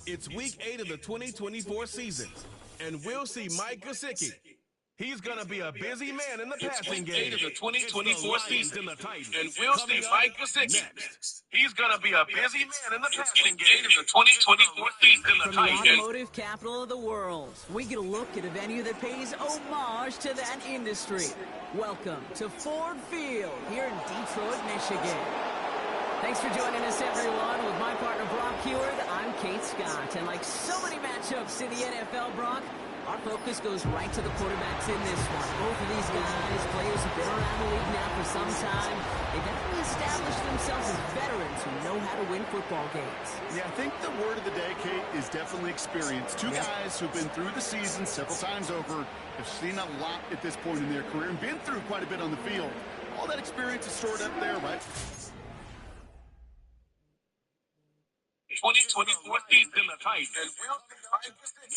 It's week 8 of the 2024 season, and we'll see Mike Gesicki. He's going to be a busy man in the passing game. It's week 8 of the 2024 season, and the Titans. and we'll see Mike Gesicki. He's going to be a busy man in the passing game. It's week 8 of the 2024 season, From the automotive capital of the world, we get a look at a venue that pays homage to that industry. Welcome to Ford Field here in Detroit, Michigan. Thanks for joining us, everyone. With my partner, Brock Heward, I'm Kate Scott. And like so many matchups in the NFL, Brock, our focus goes right to the quarterbacks in this one. Both of these guys, players who've been around the league now for some time. They've definitely established themselves as veterans who know how to win football games. Yeah, I think the word of the day, Kate, is definitely experience. Two guys who've been through the season several times over, have seen a lot at this point in their career, and been through quite a bit on the field. All that experience is stored up there, right? 2024 season, the Titans. And we'll see Mike Gesicki.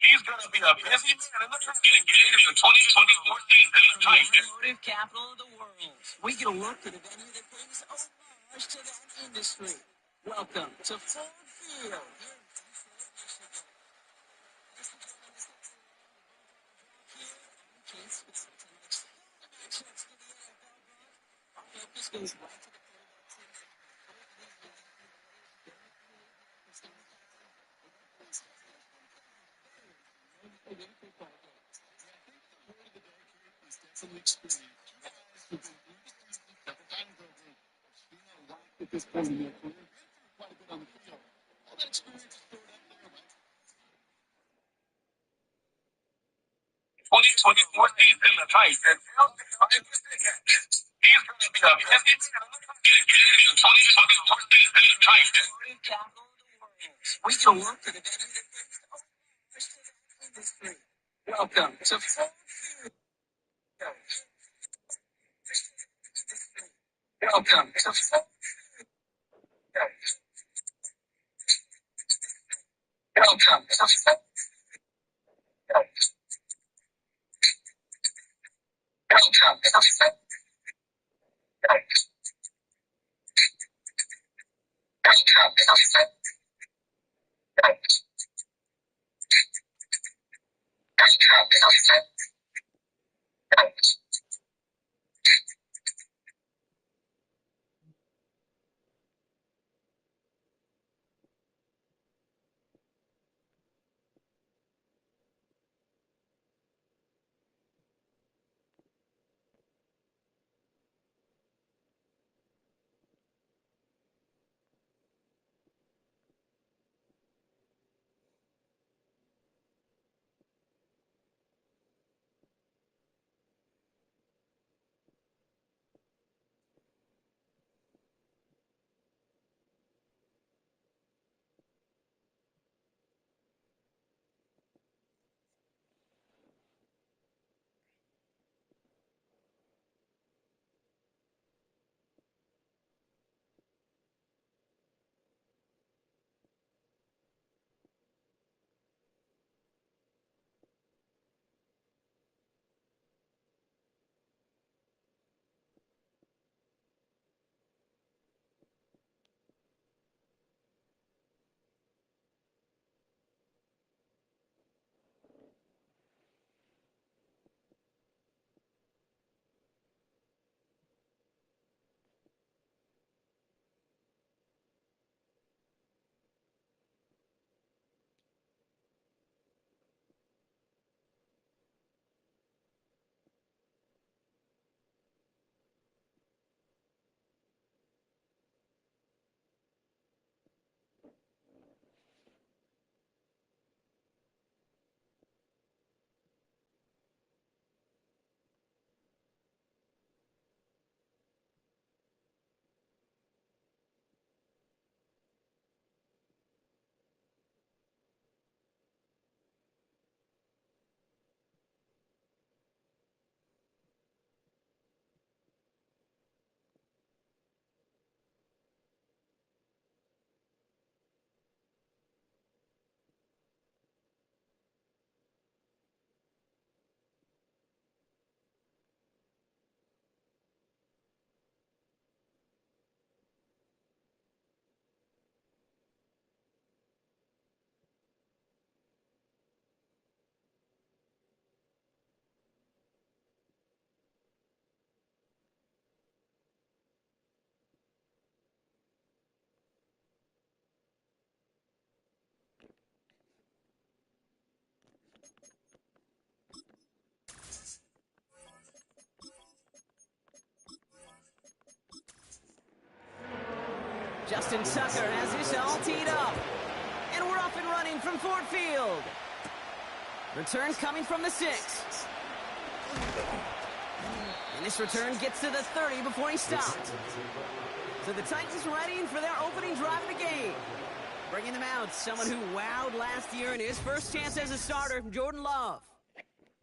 He's going to be a busy man in the passing game. It's the 2024 season, the Titans. The automotive capital of the world. We get a look at a venue that pays homage to that industry. Welcome to Ford Field here in Detroit, Michigan. Our focus goes right to the Definitely experience. Two guys who've been through the season several times over, have seen a lot at this point in their career, been through quite a bit on the field. All that experience is stored up there, right? 2024 season, the Titans. And we'll see Mike Gesicki. He's going to be a busy man in the passing game. It's the 2024 season, the Titans. automotive capital of the world. We get a look at a venue that pays homage to that industry. Welcome to Ford Field. Welcome to Ford Field. Welcome to Ford Field. Welcome to Ford Field. Welcome to Ford. Welcome to Ford. Justin Tucker has this all teed up. And we're off and running from Ford Field. Return coming from the 6. And this return gets to the 30 before he stopped. So the Titans ready for their opening drive of the game. Bringing them out, someone who wowed last year in his first chance as a starter, Jordan Love.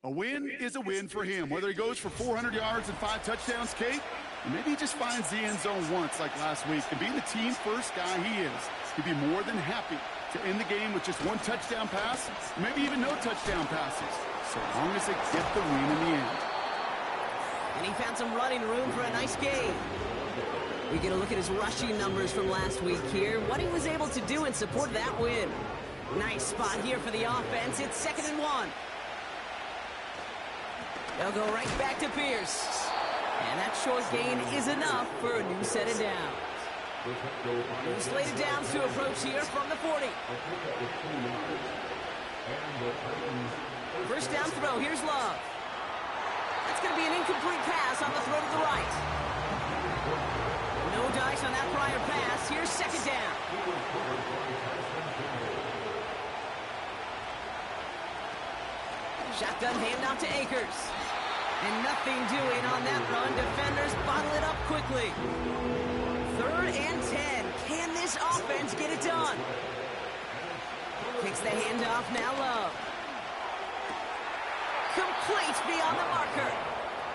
A win is a win for him, whether he goes for 400 yards and 5 touchdowns, Kate, or maybe he just finds the end zone once like last week. And being the team-first guy he is, he'd be more than happy to end the game with just 1 touchdown pass, maybe even no touchdown passes, so long as they get the win in the end. And he found some running room for a nice game. We get a look at his rushing numbers from last week here, what he was able to do in support of that win. Nice spot here for the offense. It's 2nd and 1. They'll go right back to Pierce. And that short gain is enough for a new set of downs. New slated downs to approach here from the 40. First down throw. Here's Love. That's going to be an incomplete pass on the throw to the right. No dice on that prior pass. Here's 2nd down. Shotgun handoff to Akers. And nothing doing on that run. Defenders bottle it up quickly. 3rd and 10. Can this offense get it done? Kicks the handoff, now Love. Complete beyond the marker.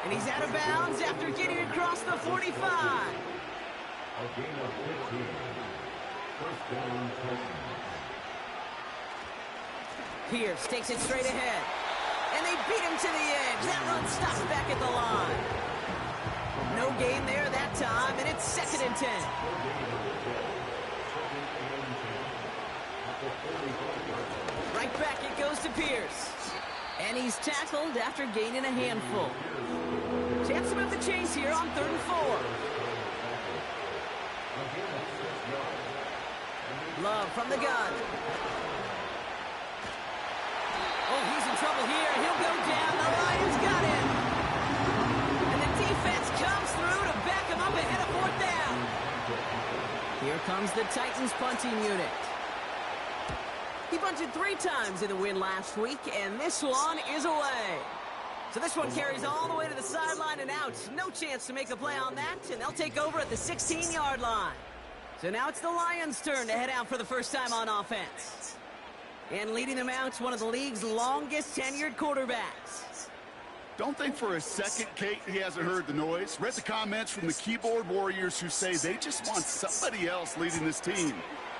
And he's out of bounds after getting across the 45. Pierce takes it straight ahead. And they beat him to the edge. That run stops back at the line. No gain there that time, and it's 2nd and 10. Right back it goes to Pierce. And he's tackled after gaining a handful. Chance to move the chains here on 3rd and 4. Love from the gun. Oh, he's in trouble here. He'll go down. The Lions got him. And the defense comes through to back him up ahead of 4th down. Here comes the Titans punting unit. He punted 3 times in the win last week, and this one is away. So this one carries all the way to the sideline and out. No chance to make a play on that, and they'll take over at the 16-yard line. So now it's the Lions' turn to head out for the first time on offense. And leading them out, one of the league's longest tenured quarterbacks. Don't think for a second, Kate, he hasn't heard the noise. Read the comments from the keyboard warriors who say they just want somebody else leading this team.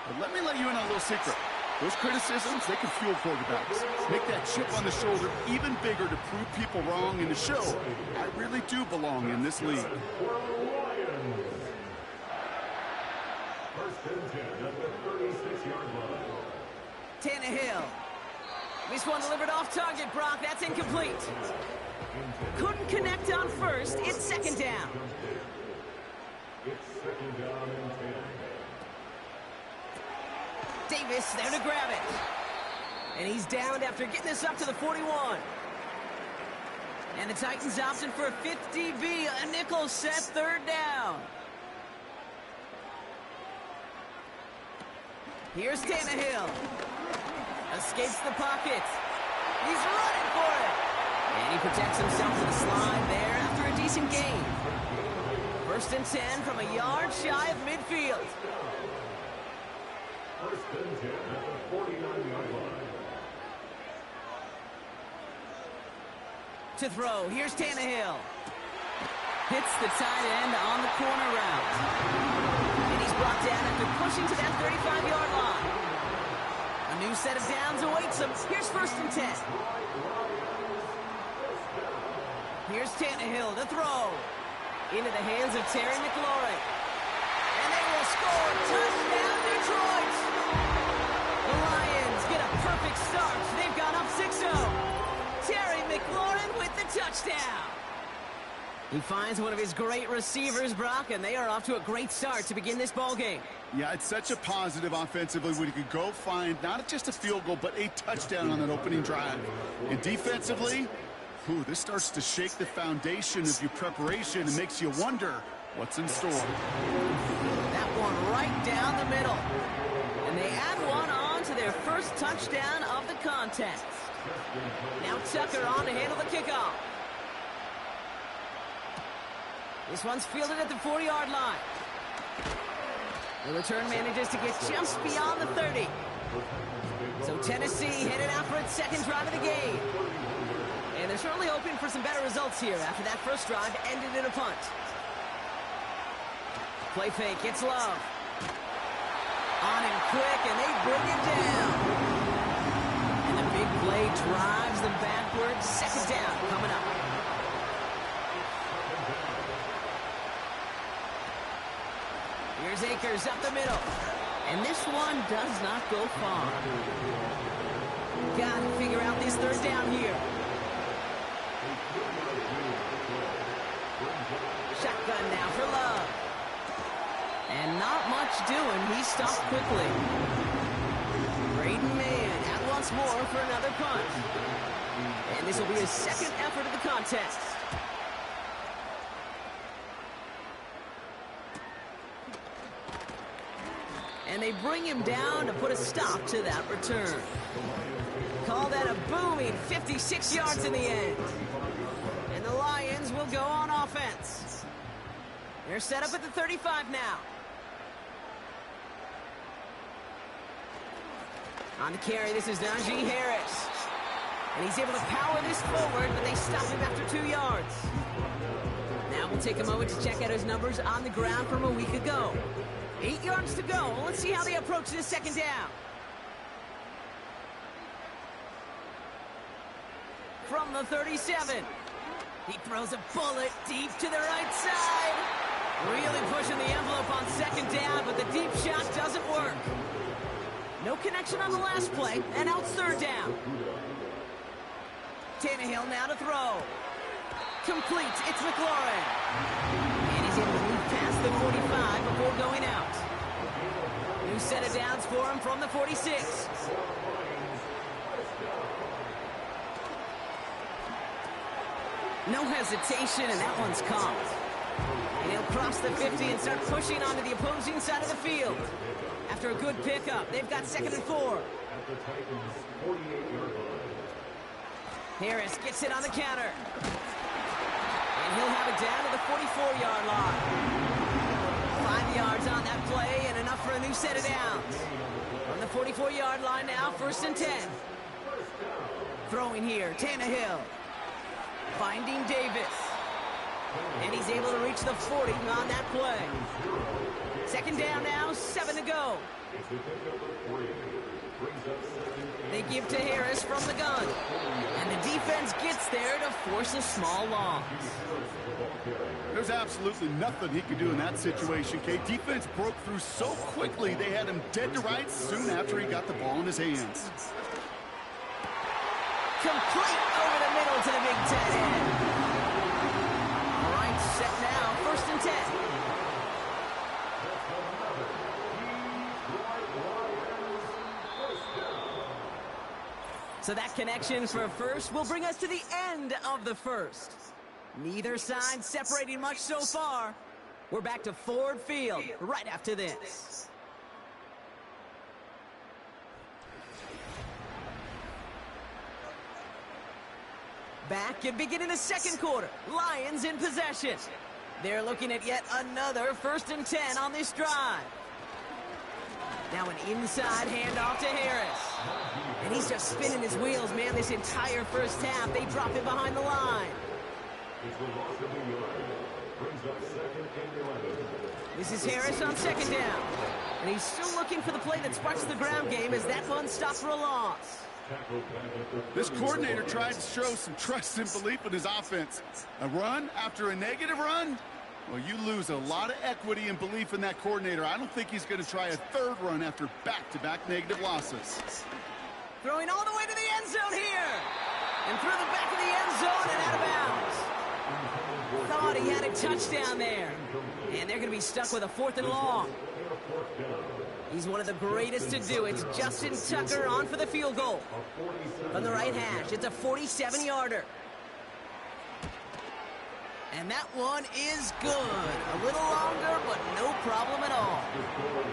But let me let you in on a little secret. Those criticisms, they can fuel quarterbacks. Make that chip on the shoulder even bigger to prove people wrong and to show I really do belong in this league. Tannehill. This one delivered off target, Brock. That's incomplete. Couldn't connect on first. It's 2nd down. Davis there to grab it. And he's downed after getting this up to the 41. And the Titans opting for a 50B, a nickel set, 3rd down. Here's Tannehill. Escapes the pocket. He's running for it. And he protects himself to the slide there after a decent gain. 1st and 10 from a yard shy of midfield. 1st and 10 at the 49-yard line. To throw, here's Tannehill. Hits the tight end on the corner route. And he's brought down after pushing to that 35-yard line. A new set of downs awaits him. Here's 1st and 10. Here's Tannehill to throw. Into the hands of Terry McLaurin. And they will score. Touchdown, Detroit! The Lions get a perfect start. They've gone up 6-0. Terry McLaurin with the touchdown. He finds one of his great receivers, Brock, and they are off to a great start to begin this ballgame. Yeah, it's such a positive offensively when you could go find not just a field goal, but a touchdown on that opening drive. And defensively, this starts to shake the foundation of your preparation and makes you wonder what's in store. That one right down the middle. And they add one on to their first touchdown of the contest. Now Tucker on to handle the kickoff. This one's fielded at the 40-yard line. The return manages to get just beyond the 30. So Tennessee headed out for its second drive of the game. And they're certainly hoping for some better results here after that first drive ended in a punt. Play fake, it's Love. On him quick, and they bring it down. And the big play drives them backwards. Second down coming up. Here's Akers up the middle. And this one does not go far. Got to figure out this third down here. Shotgun now for Love. And not much doing. He stopped quickly. Braden Mann out once more for another punt. And this will be his second effort of the contest. And they bring him down to put a stop to that return. Call that a booming 56 yards in the end. And the Lions will go on offense. They're set up at the 35 now. On the carry, this is Najee Harris. And he's able to power this forward, but they stop him after 2 yards. Now we'll take a moment to check out his numbers on the ground from a week ago. 8 yards to go. Let's see how they approach this second down. From the 37. He throws a bullet deep to the right side. Really pushing the envelope on second down, but the deep shot doesn't work. No connection on the last play, and out third down. Tannehill now to throw. Complete, it's McLaurin. And he's able to move past the 45 before going out. New set of downs for him from the 46. No hesitation, and that one's caught. And he'll cross the 50 and start pushing onto the opposing side of the field. After a good pickup, they've got 2nd and 4. Harris gets it on the counter. And he'll have it down to the 44-yard line. 5 yards on that play and enough for a new set of downs. On the 44-yard line now, 1st and 10. Throwing here, Tannehill. Finding Davis. And he's able to reach the 40 on that play. 2nd down now, 7 to go. They give to Harris from the gun. And the defense gets there to force a small loss. There's absolutely nothing he could do in that situation, Kate. Defense broke through so quickly, they had him dead to rights soon after he got the ball in his hands. Complete over the middle to the big tight end. All right, set now, 1st and 10. So that connection for a first will bring us to the end of the first. Neither side separating much so far. We're back to Ford Field right after this. Back and beginning the second quarter. Lions in possession. They're looking at yet another 1st and 10 on this drive. Now an inside handoff to Harris. And he's just spinning his wheels, man, this entire first half. They drop it behind the line. This is Harris on 2nd down. And he's still looking for the play that sparks the ground game as that one stops for a loss. This coordinator tried to show some trust and belief in his offense. A run after a negative run? Well, you lose a lot of equity and belief in that coordinator. I don't think he's going to try a 3rd run after back-to-back negative losses. Throwing all the way to the end zone here. And through the back of the end zone and out of bounds. Thought he had a touchdown there. And they're going to be stuck with a 4th and long. He's one of the greatest to do. It's Justin Tucker on for the field goal. From the right hash, it's a 47-yarder. And that one is good. A little longer, but no problem at all.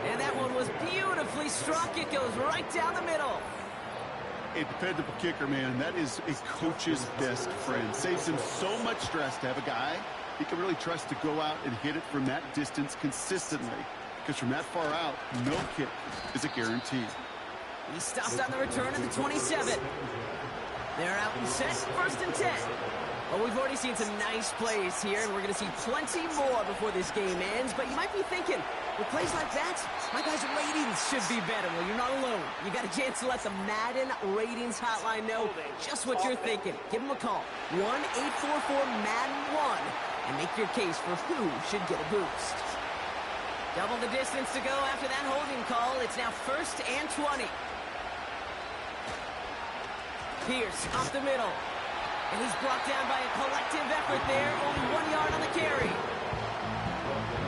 And that one was beautifully struck. It goes right down the middle. A dependable kicker, man. That is a coach's best friend. Saves him so much stress to have a guy he can really trust to go out and hit it from that distance consistently. Because from that far out, no kick is a guarantee. He stopped on the return of the 27. They're out and set, 1st and 10. Well, we've already seen some nice plays here, and we're going to see plenty more before this game ends. But you might be thinking, with plays like that, my guys' ratings should be better. Well, you're not alone. You got a chance to let the Madden Ratings Hotline know just what you're thinking. Give them a call, 1-844-MADDEN-1, and make your case for who should get a boost. Double the distance to go after that holding call. It's now 1st and 20. Pierce up the middle. And he's brought down by a collective effort there. Only 1 yard on the carry.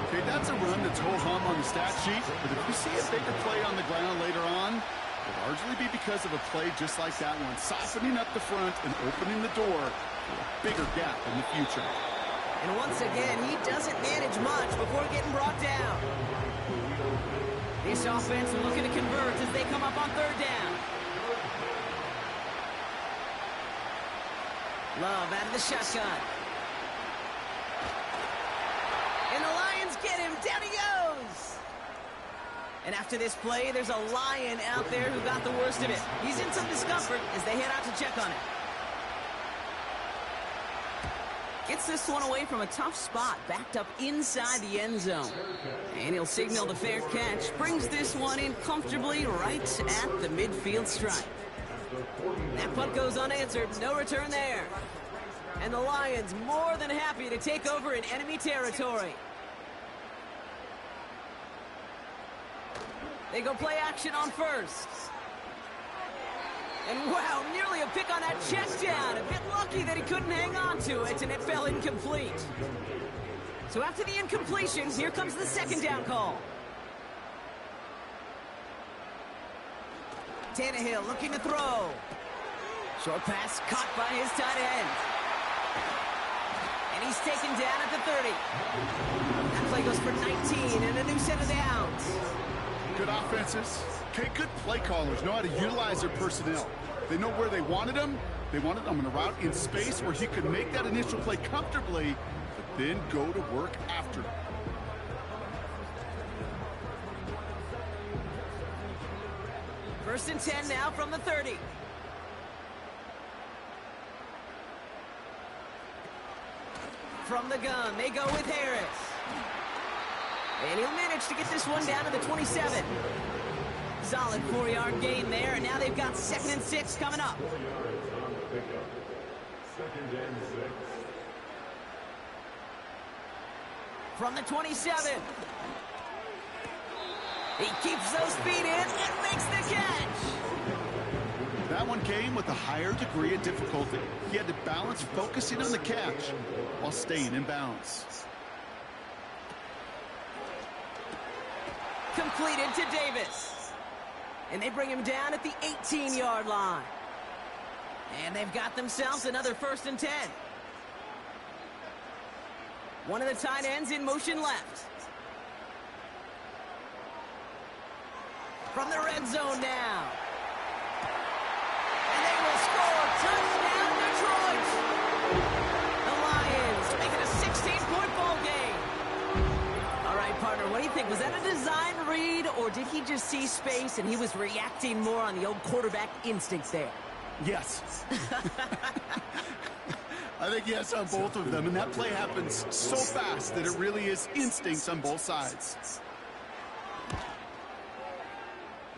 Okay, that's a run that's ho-hum on the stat sheet. But if you see a bigger play on the ground later on, it'll largely be because of a play just like that one. Softening up the front and opening the door for a bigger gap in the future. And once again, he doesn't manage much before getting brought down. This offense looking to convert as they come up on 3rd down. Love out of the shotgun. And the Lions get him. Down he goes. And after this play, there's a Lion out there who got the worst of it. He's in some discomfort as they head out to check on him. Gets this one away from a tough spot, backed up inside the end zone. And he'll signal the fair catch. Brings this one in comfortably right at the midfield stripe. That punt goes unanswered. No return there. And the Lions more than happy to take over in enemy territory. They go play action on 1st. And wow, nearly a pick on that check down. A bit lucky that he couldn't hang on to it, and it fell incomplete. So after the incompletion, here comes the 2nd down call. Tannehill looking to throw. Short pass caught by his tight end. And he's taken down at the 30. That play goes for 19 and a new set of downs. Good offenses. Okay, good play callers know how to utilize their personnel. They know where they wanted them. They wanted them in a route in space where he could make that initial play comfortably, but then go to work after it. First and 10 now from the 30. From the gun, they go with Harris. And he'll manage to get this one down to the 27. Solid 4-yard gain there, and now they've got 2nd and 6 coming up. From the 27. He keeps those feet in and makes the catch. That one came with a higher degree of difficulty. He had to balance focusing on the catch while staying in bounds. Completed to Davis. And they bring him down at the 18-yard line. And they've got themselves another 1st and 10. One of the tight ends in motion left. From the red zone now. And they will score. Touchdown, Detroit. The Lions making a 16-point ball game. All right, partner, what do you think? Was that a design read, or did he just see space and he was reacting more on the old quarterback instinct there? Yes. I think yes on both of them, and that play happens so fast that it really is instincts on both sides.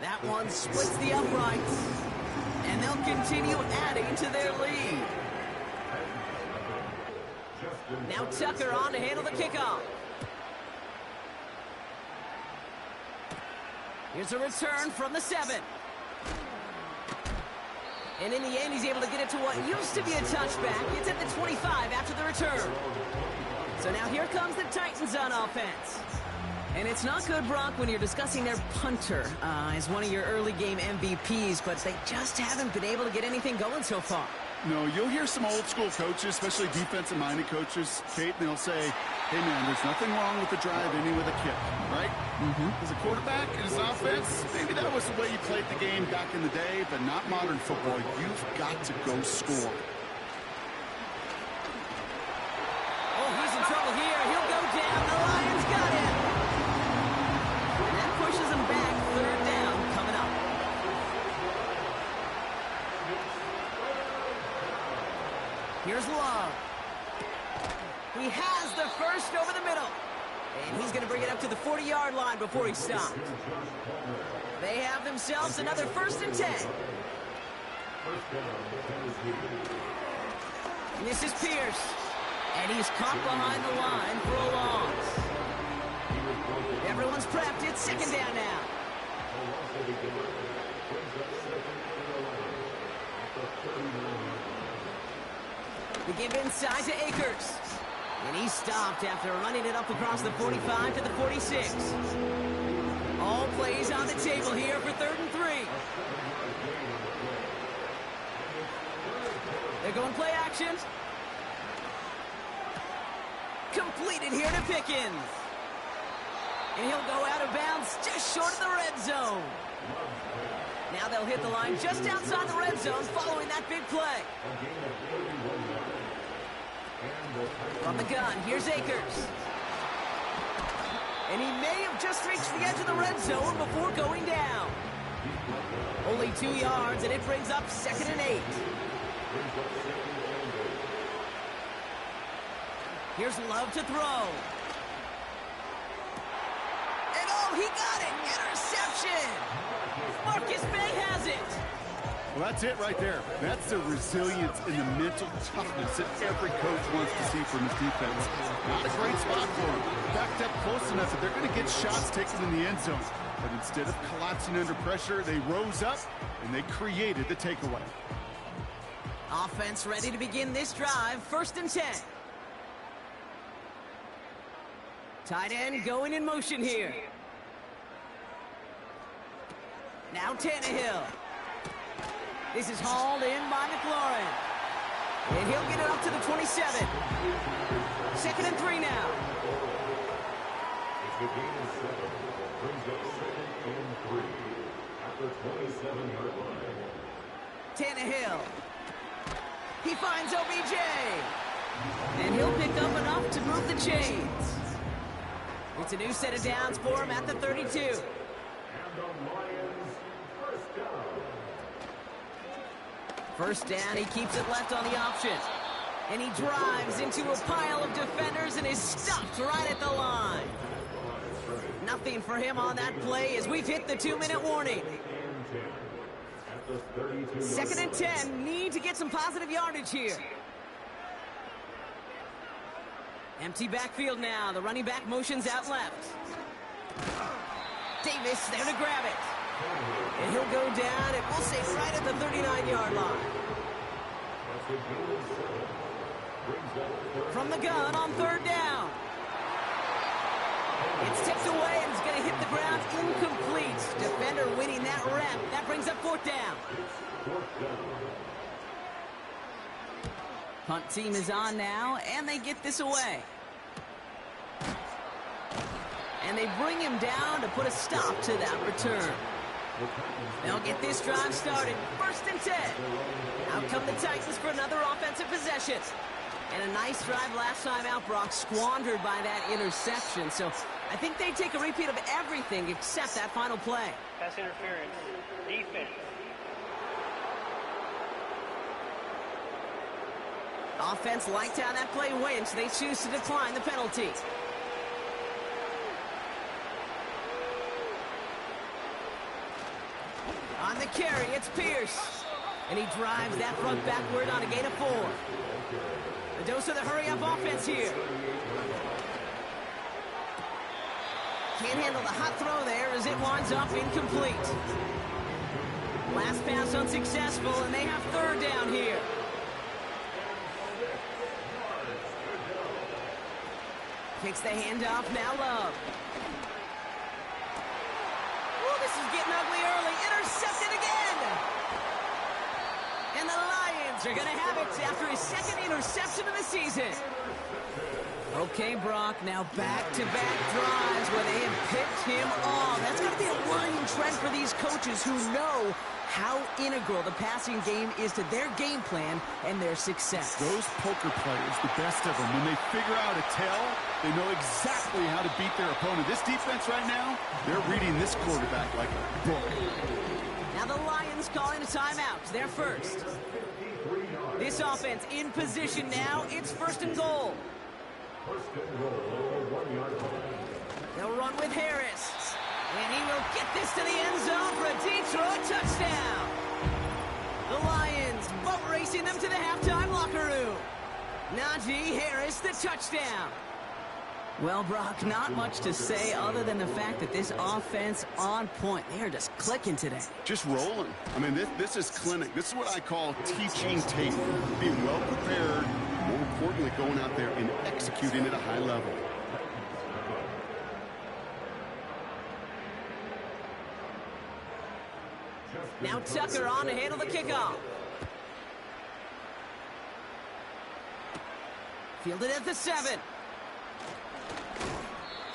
That one splits the uprights, and they'll continue adding to their lead. Now Tucker on to handle the kickoff. Here's a return from the 7. And in the end, he's able to get it to what used to be a touchback. It's at the 25 after the return. So now here comes the Titans on offense. And it's not good, Brock, when you're discussing their punter as one of your early game MVPs, but they just haven't been able to get anything going so far. No, you'll hear some old school coaches, especially defensive-minded coaches, Kate, and they'll say, hey, man, there's nothing wrong with the drive ending with a kick, right? As a quarterback in his offense, maybe that was the way you played the game back in the day, but not modern football. You've got to go score. Oh, he's in trouble here. He'll go down. The Lions got him. And that pushes him back. Third down coming up. Here's Love. He has the first over the middle. And he's going to bring it up to the 40-yard line before he stops. They have themselves another 1st and 10. And this is Pierce. And he's caught behind the line for a loss. Everyone's prepped. It's 2nd down now. We give inside to Akers. And he stopped after running it up across the 45 to the 46. All plays on the table here for 3rd and 3. They're going play action. Completed here to Pickens. And he'll go out of bounds just short of the red zone. Now they'll hit the line just outside the red zone following that big play. From the gun, here's Akers. And he may have just reached the edge of the red zone before going down. Only 2 yards, and it brings up 2nd and 8. Here's Love to throw. And oh, he got it! Interception! Marcus May has it! Well, that's it right there. That's the resilience and the mental toughness that every coach wants to see from his defense. Not a great spot for him. Backed up close enough that they're going to get shots taken in the end zone. But instead of collapsing under pressure, they rose up and they created the takeaway. Offense ready to begin this drive. 1st and 10. Tight end going in motion here. Now Tannehill. This is hauled in by McLaurin. And he'll get it up to the 27. 2nd and 3 now. It's the game of 7. Brings up 2nd and 3 at the 27-yard line. Tannehill. He finds OBJ. And he'll pick up enough to move the chains. It's a new set of downs for him at the 32. And the Lions first down. 1st down, he keeps it left on the option. And he drives into a pile of defenders and is stopped right at the line. Nothing for him on that play as we've hit the 2-minute warning. 2nd and 10, need to get some positive yardage here. Empty backfield now. The running back motions out left. Davis there to grab it. And he'll go down, and we'll say right at the 39-yard line. From the gun on 3rd down. It's tipped away, and it's going to hit the ground incomplete. Defender winning that rep. That brings up 4th down. Punt team is on now, and they get this away. And they bring him down to put a stop to that return. They'll get this drive started. 1st and 10. Out come the Titans for another offensive possession. And a nice drive last time out, Brock, squandered by that interception. So I think they take a repeat of everything except that final play. Pass interference. Defense. Offense liked how that play went, so they choose to decline the penalty. On the carry, it's Pierce. And he drives that front backward on a gain of 4. A dose of the hurry-up offense here. Can't handle the hot throw there as it winds up incomplete. Last pass unsuccessful, and they have 3rd down here. Takes the handoff, now Love. is getting ugly early. Intercepted again. And the Lions are going to have it after his second interception of the season. Okay, Brock, now back-to-back drives where they have picked him off. That's got to be a worrying trend for these coaches who know how integral the passing game is to their game plan and their success. Those poker players, the best of them, when they figure out a tell, they know exactly how to beat their opponent. This defense right now, they're reading this quarterback like a book. Now the Lions calling a timeout. They're first. This offense in position now. It's first and goal. They'll run with Harris. And he will get this to the end zone for a Detroit touchdown. The Lions boat racing them to the halftime locker room. Najee Harris, the touchdown. Well, Brock, not much to say other than the fact that this offense on point. They are just clicking today. Just rolling. I mean, this is clinic. This is what I call teaching tape. Being well prepared, more importantly, going out there and executing at a high level. Now Tucker on to handle the kickoff. Fielded at the 7.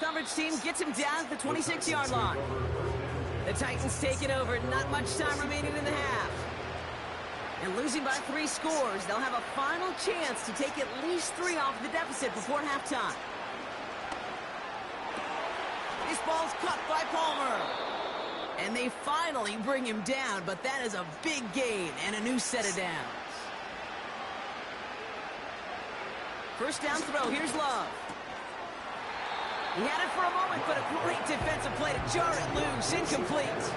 Coverage team gets him down at the 26-yard line. The Titans take it over. Not much time remaining in the half. And losing by 3 scores, they'll have a final chance to take at least 3 off the deficit before halftime. This ball's cut by Palmer. And they finally bring him down, but that is a big gain and a new set of downs. First down throw, here's Love. He had it for a moment, but a great defensive play to jar it loose, incomplete.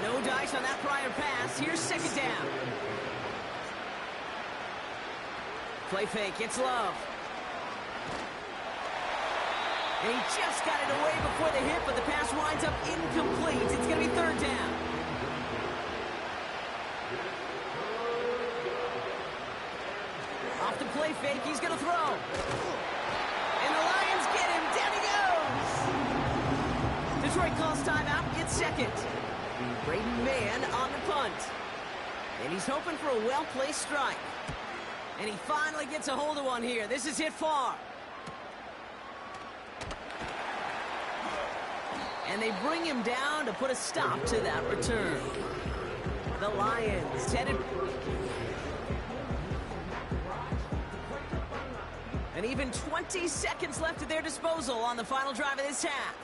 No dice on that prior pass, here's second down. Play fake, it's Love. And he just got it away before the hit, but the pass winds up incomplete. It's going to be third down. Off the play fake, he's going to throw. And the Lions get him. Down he goes. Detroit calls timeout, gets second. Braden Mann on the punt. And he's hoping for a well-placed strike. And he finally gets a hold of one here. This is hit far. And they bring him down to put a stop to that return. The Lions headed. And even 20 seconds left at their disposal on the final drive of this half.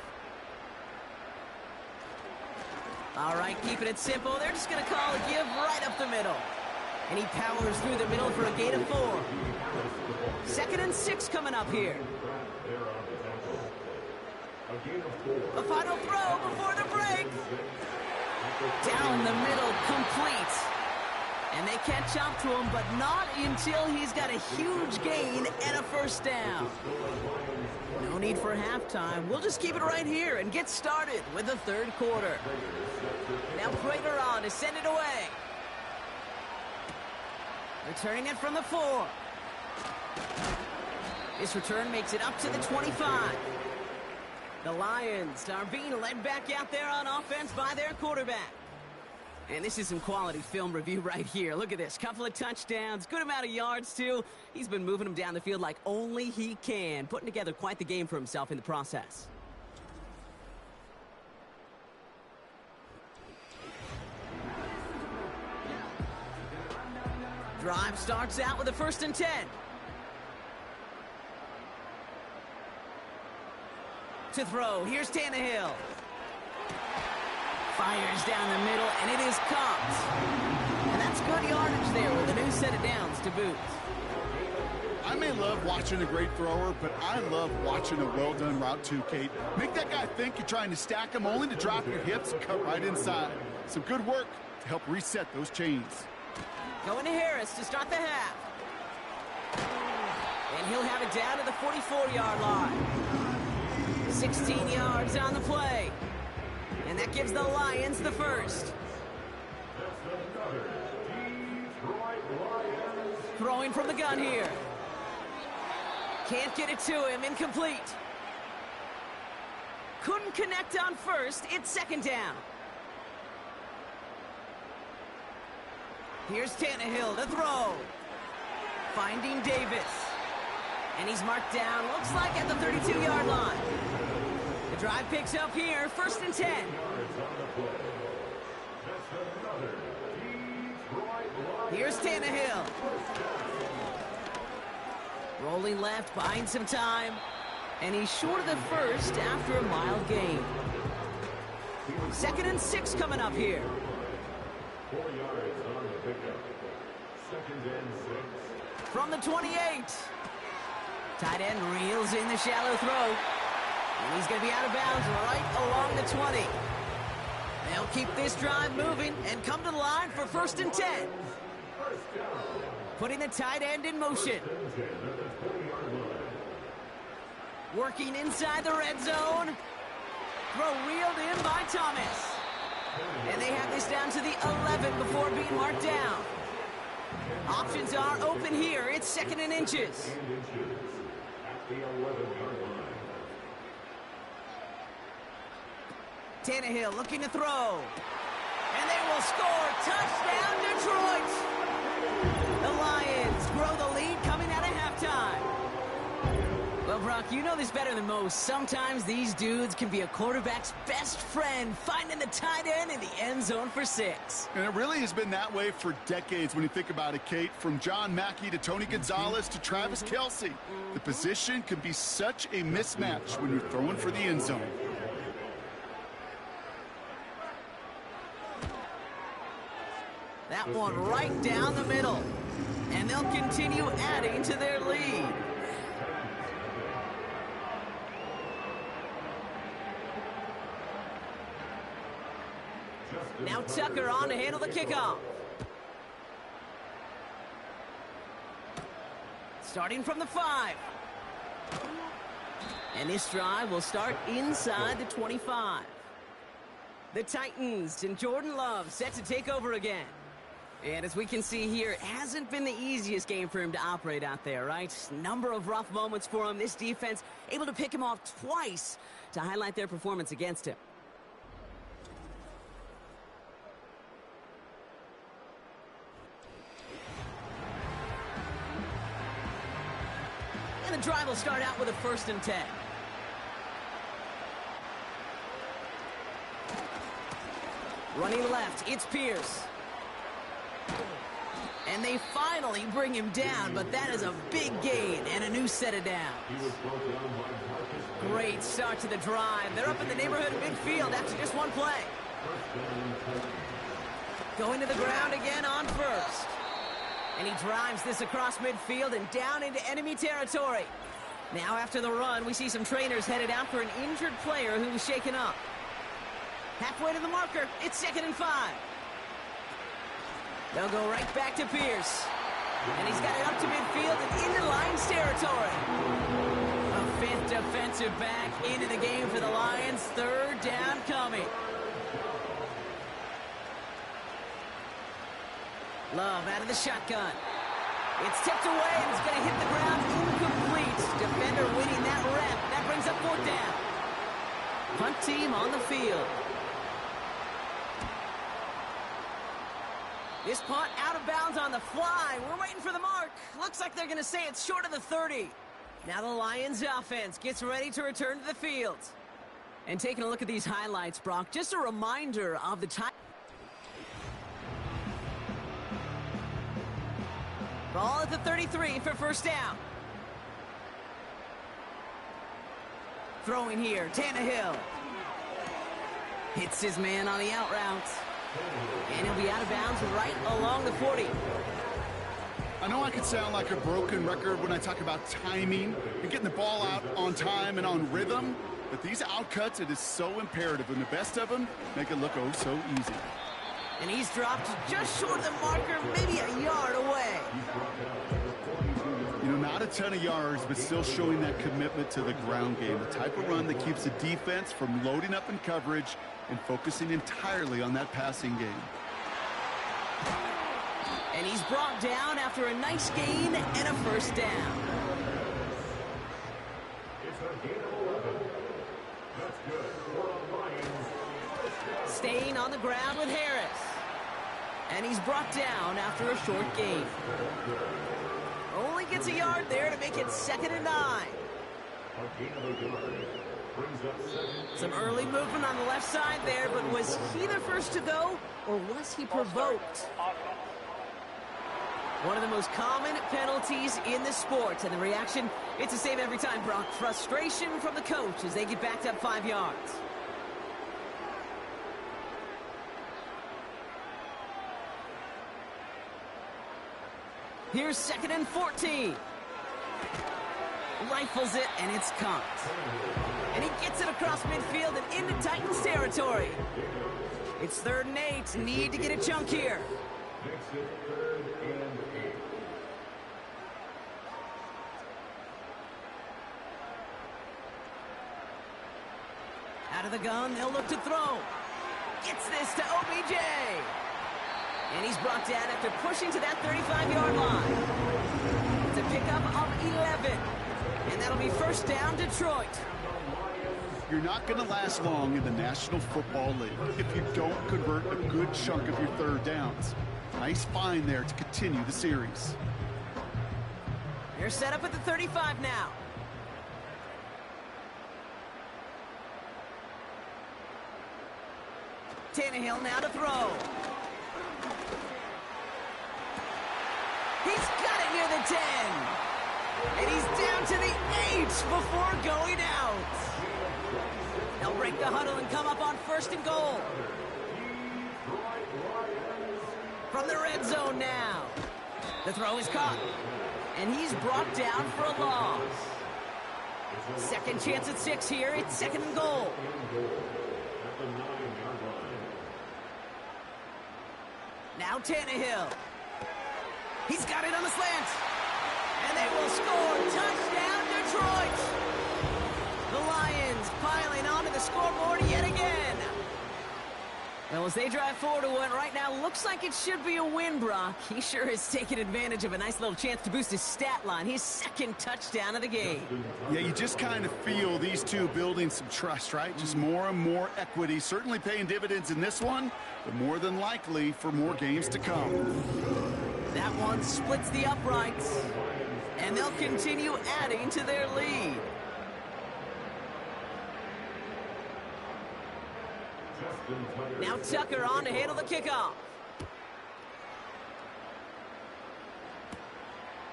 All right, keeping it simple. They're just going to call a give right up the middle. And he powers through the middle for a gain of 4. 2nd and 6 coming up here. A final throw before the break. Down the middle, complete. And they catch up to him, but not until he's got a huge gain and a first down. No need for halftime. We'll just keep it right here and get started with the third quarter. Now Prater on to send it away. Returning it from the 4. This return makes it up to the 25. The Lions are being led back out there on offense by their quarterback. And this is some quality film review right here. Look at this. Couple of touchdowns. Good amount of yards, too. He's been moving them down the field like only he can. Putting together quite the game for himself in the process. Drive starts out with a 1st and 10. To throw. Here's Tannehill. Fires down the middle, and it is caught. And that's good yardage there with a new set of downs to boot. I may love watching a great thrower, but I love watching a well-done route too, Kate. Make that guy think you're trying to stack him only to drop your hips and cut right inside. Some good work to help reset those chains. Going to Harris to start the half. And he'll have it down to the 44-yard line. 16 yards on the play. And that gives the Lions the first. Throwing from the gun here. Can't get it to him. Incomplete. couldn't connect on first. It's second down. Here's Tannehill to throw. Finding Davis. And he's marked down, looks like at the 32-yard line. The drive picks up here, 1st and 10. Here's Tannehill. Rolling left, buying some time. And he's short of the first after a mile gain. 2nd and 6 coming up here. 4 yards on the pickup. 2nd and 6. From the 28. Tight end reels in the shallow throw. And he's going to be out of bounds right along the 20. They'll keep this drive moving and come to the line for 1st and 10. Putting the tight end in motion. Working inside the red zone. Throw reeled in by Thomas. And they have this down to the 11 before being marked down. Options are open here. It's 2nd and inches. The 11-yard line. Tannehill looking to throw. And they will score. Touchdown, Detroit. The Lions grow the lead coming out of halftime. Well, Brock, you know this better than most. Sometimes these dudes can be a quarterback's best friend, finding the tight end in the end zone for 6. And it really has been that way for decades when you think about it, Kate. From John Mackey to Tony Gonzalez to Travis Kelce. The position can be such a mismatch when you're throwing for the end zone. That one right down the middle. And they'll continue adding to their lead. Now Tucker on to handle the kickoff. Starting from the 5. And this drive will start inside the 25. The Titans and Jordan Love set to take over again. And as we can see here, it hasn't been the easiest game for him to operate out there, right? Number of rough moments for him. This defense able to pick him off twice to highlight their performance against him. And the drive will start out with a 1st and 10. Running left, it's Pierce. And they finally bring him down, but that is a big gain and a new set of downs. Great start to the drive. They're up in the neighborhood of midfield after just one play. Going to the ground again on 1st. And he drives this across midfield and down into enemy territory. Now after the run, we see some trainers headed out for an injured player who was shaken up. Halfway to the marker, it's 2nd and 5. They'll go right back to Pierce. And he's got it up to midfield and into Lions territory. A 5th defensive back into the game for the Lions. 3rd down coming. Love out of the shotgun. It's tipped away and it's going to hit the ground incomplete. Defender winning that rep. That brings up 4th down. Punt team on the field. This punt out of bounds on the fly. We're waiting for the mark. Looks like they're going to say it's short of the 30. Now the Lions offense gets ready to return to the field. And taking a look at these highlights, Brock, just a reminder of the time. Ball at the 33 for 1st down. Throwing here, Tannehill. Hits his man on the out route. And he'll be out of bounds right along the 40. I know I could sound like a broken record when I talk about timing and getting the ball out on time and on rhythm, but these outcuts, it is so imperative, and the best of them make it look oh so easy. And he's dropped just short of the marker, maybe a yard away. You know, not a ton of yards, but still showing that commitment to the ground game, the type of run that keeps the defense from loading up in coverage and focusing entirely on that passing game. And he's brought down after a nice gain and a 1st down. It's a gain of 11. That's Staying on the ground with Harris. And he's brought down after a short gain. Only gets a yard there to make it 2nd and 9. Some early movement on the left side there, but was he the first to go, or was he provoked? One of the most common penalties in the sport, and the reaction, it's the same every time, Brock. Frustration from the coach as they get backed up 5 yards. Here's 2nd and 14. Rifles it, and it's caught. And he gets it across midfield and into Titans territory. It's 3rd and 8. Need to get a chunk here. Out of the gun, they'll look to throw. Gets this to OBJ. And he's brought down after pushing to that 35-yard line. It's a pickup of 11. And that'll be 1st down, Detroit. You're not going to last long in the National Football League if you don't convert a good chunk of your 3rd downs. Nice find there to continue the series. They're set up at the 35 now. Tannehill now to throw. He's got it near the 10. And he's down to the 8 before going out. They'll break the huddle and come up on 1st and goal. From the red zone now. The throw is caught. And he's brought down for a loss. 2nd chance at 6 here. It's 2nd and goal. Now Tannehill. He's got it on the slant. And they will score. Touchdown, Detroit. The Lions piling onto the scoreboard yet again. Well, as they drive forward to what right now looks like it should be a win, Brock. He sure has taken advantage of a nice little chance to boost his stat line. His 2nd touchdown of the game. Yeah, you just kind of feel these two building some trust, right? Just more and more equity. Certainly paying dividends in this one, but more than likely for more games to come. That one splits the uprights. And they'll continue adding to their lead. Now Tucker on to handle the kickoff.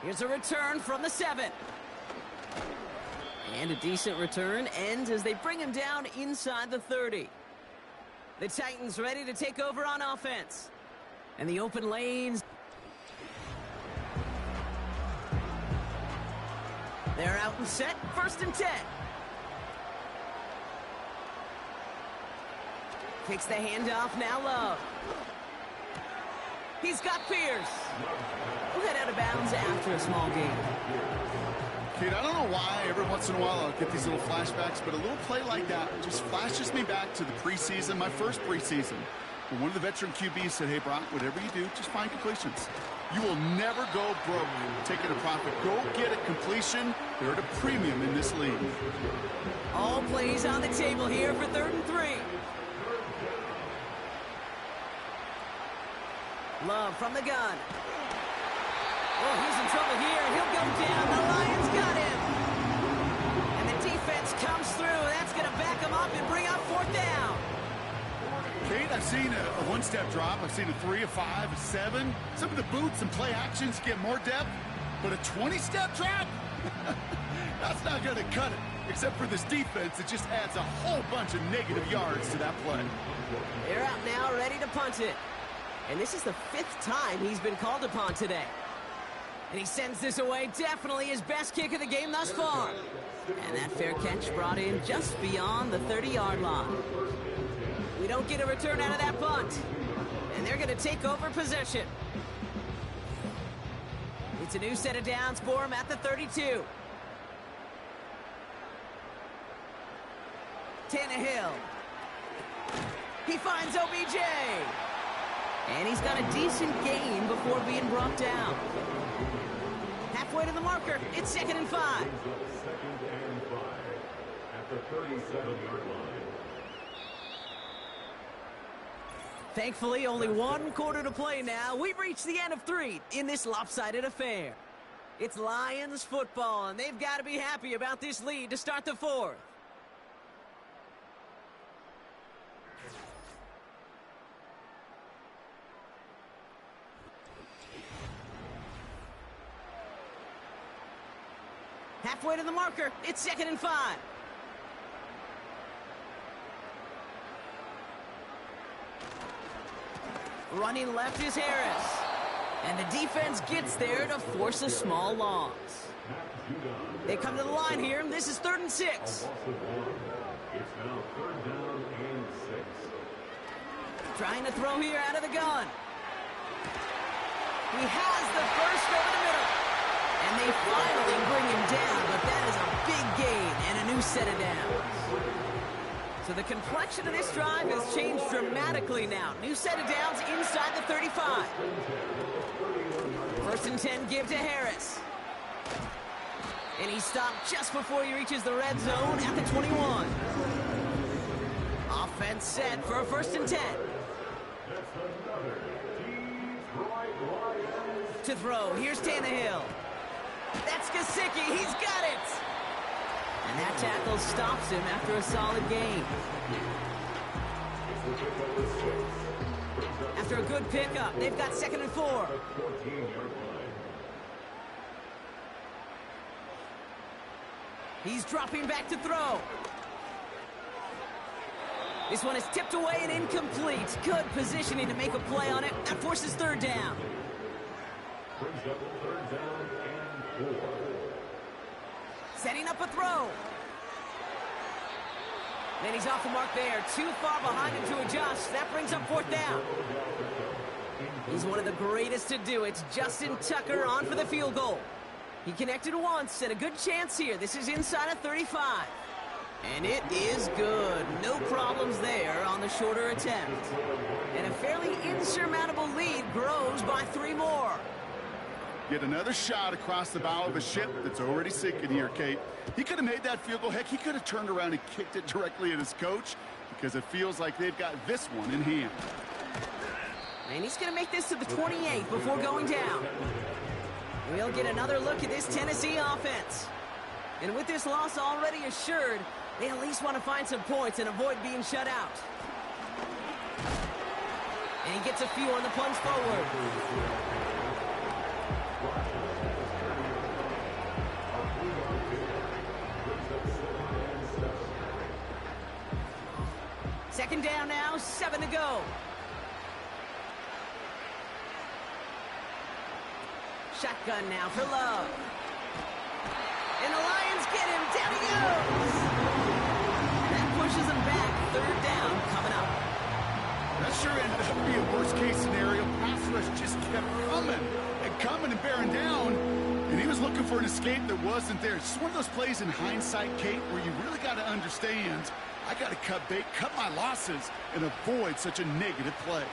Here's a return from the 7. And a decent return ends as they bring him down inside the 30. The Titans ready to take over on offense. And the open lanes. They're out and set. 1st and 10. Takes the handoff, now Love. He's got Pierce. We'll head out of bounds after a small gain. Kate, I don't know why every once in a while I'll get these little flashbacks, but a little play like that just flashes me back to the preseason, my first preseason. When one of the veteran QBs said, hey, Brock, whatever you do, just find completions. You will never go broke taking a profit. Go get a completion. They're at a premium in this league. All plays on the table here for 3rd and 3. Love from the gun. Oh, he's in trouble here. He'll go down. The Lions got him. And the defense comes through. That's going to back him up and bring up 4th down. Kate, I've seen a one-step drop. I've seen a 3, a 5, a 7. Some of the boots and play actions get more depth. But a 20-step drop? That's not going to cut it. Except for this defense, it just adds a whole bunch of negative yards to that play. They're out now, ready to punt it. And this is the 5th time he's been called upon today. And he sends this away. Definitely his best kick of the game thus far. And that fair catch brought in just beyond the 30-yard line. We don't get a return out of that punt. And they're going to take over possession. It's a new set of downs for him at the 32. Tannehill. He finds OBJ. And he's got a decent gain before being brought down. Halfway to the marker. It's 2nd and 5. Second and 5 at the 37-yard line. Thankfully, only one quarter to play now. We've reached the end of 3 in this lopsided affair. It's Lions football, and they've got to be happy about this lead to start the 4th. Halfway to the marker. It's 2nd and 5. Running left is Harris. And the defense gets there to force a small loss. They come to the line here, and this is 3rd and 6. It's now 3rd down and 6. Trying to throw here out of the gun. He has the first over the middle. And they finally bring him down, but that is a big gain and a new set of downs. So the complexion of this drive has changed dramatically now. New set of downs inside the 35. 1st and 10 give to Harris. And he stopped just before he reaches the red zone at the 21. Offense set for a 1st and 10. To throw, here's Tannehill. That's Gesicki, he's got it! And that tackle stops him after a solid gain. After a good pickup, they've got 2nd and 4. He's dropping back to throw. This one is tipped away and incomplete. Good positioning to make a play on it. That forces 3rd down. Setting up a throw. And he's off the mark there. Too far behind him to adjust. That brings up 4th down. He's one of the greatest to do it. Justin Tucker on for the field goal. He connected once and a good chance here. This is inside of 35. And it is good. No problems there on the shorter attempt. And a fairly insurmountable lead grows by 3 more. Get another shot across the bow of a ship that's already sinking here, Kate. He could have made that field goal. Heck, he could have turned around and kicked it directly at his coach because it feels like they've got this one in hand. And he's going to make this to the 28 before going down. We'll get another look at this Tennessee offense. And with this loss already assured, they at least want to find some points and avoid being shut out. And he gets a few on the plunge forward. Second down now, 7 to go. Shotgun now for Love. And the Lions get him. Down he goes. That pushes him back. 3rd down coming up. That sure ended up being a worst-case scenario. Pass rush just kept coming and bearing down. And he was looking for an escape that wasn't there. It's just one of those plays in hindsight, Kate, where you really got to understand, I got to cut bait, cut my losses, and avoid such a negative play.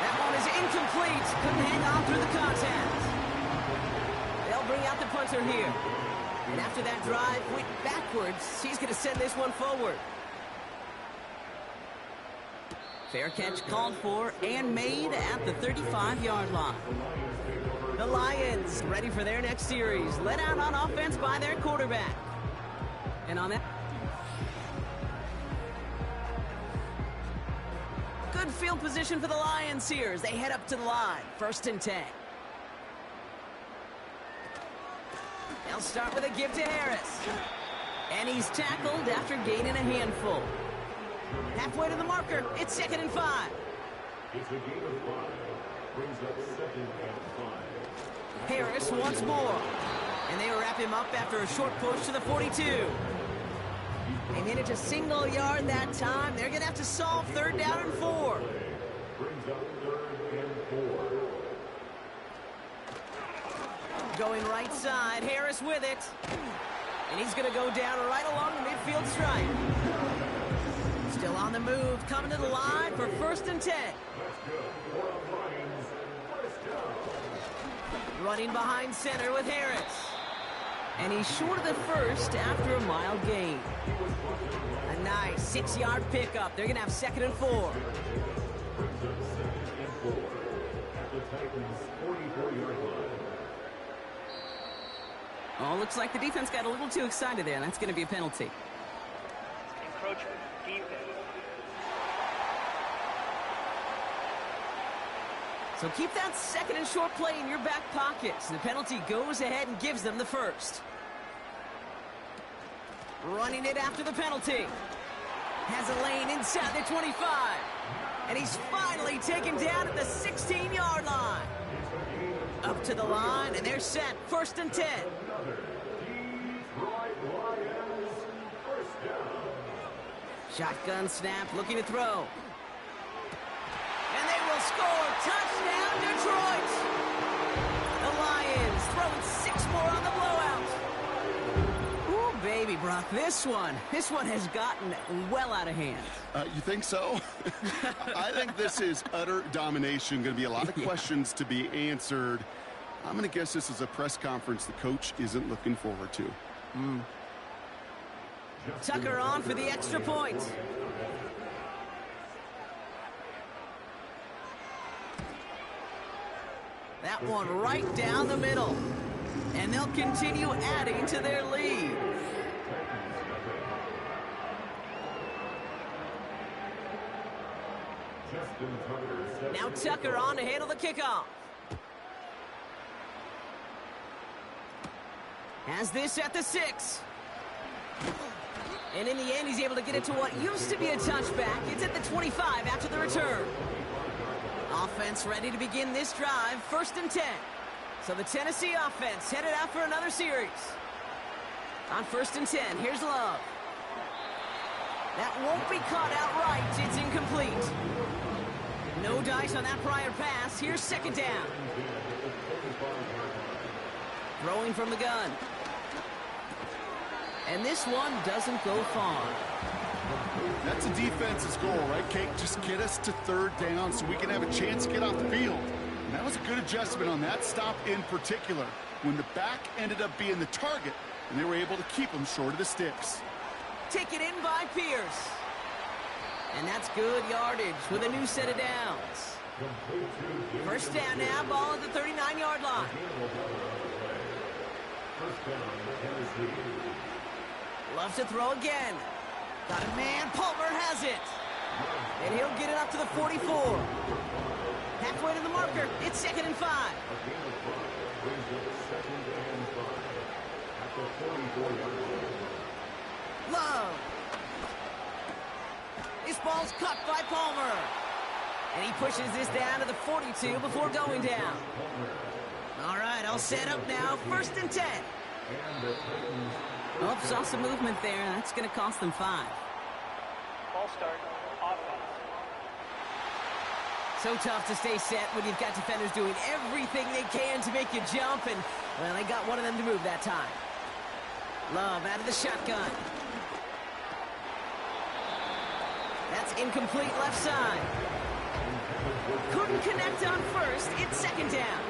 That one is incomplete. Couldn't hang on through the contact. They'll bring out the punter here. And after that drive went backwards, he's going to send this one forward. Fair catch called for and made at the 35-yard line. The Lions ready for their next series. Led out on offense by their quarterback. And on that, good field position for the Lions here as they head up to the line. 1st and 10. They'll start with a give to Harris. And he's tackled after gaining a handful. Halfway to the marker, it's 2nd and 5. It's a gain of 5. Brings up 2nd and 5. Harris once more. And they wrap him up after a short push to the 42. They manage a single yard that time. They're going to have to solve 3rd down and 4. Brings up 3rd and 4. Going right side, Harris with it. And he's going to go down right along the midfield stripe. Still on the move, coming to the line for 1st and 10. Running behind center with Harris. And he's short of the first after a mild gain. A nice 6-yard pickup. They're going to have 2nd and 4. Brings up 2nd and 4 at the Titans' 44-yard line. Oh, looks like the defense got a little too excited there, and that's going to be a penalty. Encroachment. Defense. So keep that 2nd and short play in your back pocket. So the penalty goes ahead and gives them the first. Running it after the penalty. Has a lane inside the 25. And he's finally taken down at the 16-yard line. Up to the line, and they're set. 1st and 10. Shotgun snap, looking to throw. And they will score. Touchdown, Detroit. The Lions throwing 6 more on the blowout. Ooh, baby, Brock, this one has gotten well out of hand. You think so? I think this is utter domination. Going to be a lot of questions to be answered. I'm going to guess this is a press conference the coach isn't looking forward to. Tucker on for the extra point. That one right down the middle. And they'll continue adding to their lead. Now Tucker on to handle the kickoff. Has this at the 6. And in the end, he's able to get it to what used to be a touchback. It's at the 25 after the return. Offense ready to begin this drive. 1st and 10. So the Tennessee offense headed out for another series. On 1st and 10, here's Love. That won't be caught outright. It's incomplete. No dice on that prior pass. Here's 2nd down. Throwing from the gun. And this one doesn't go far. That's a defense's goal, right, Kate? Just get us to 3rd down so we can have a chance to get off the field. And that was a good adjustment on that stop in particular, when the back ended up being the target, and they were able to keep him short of the sticks. Taken in by Pierce. And that's good yardage with a new set of downs. 1st down now, ball at the 39-yard line. Loves to throw again. Got a man. Palmer has it. And he'll get it up to the 44. Halfway to the marker. It's 2nd and 5. Love. This ball's cut by Palmer. And he pushes this down to the 42 before going down. All right, all set up now. 1st and 10. Oh, saw some movement there. That's going to cost them 5. Ball start. Offense. So tough to stay set when you've got defenders doing everything they can to make you jump. And, well, they got one of them to move that time. Love out of the shotgun. That's incomplete left side. Couldn't connect on 1st. It's 2nd down.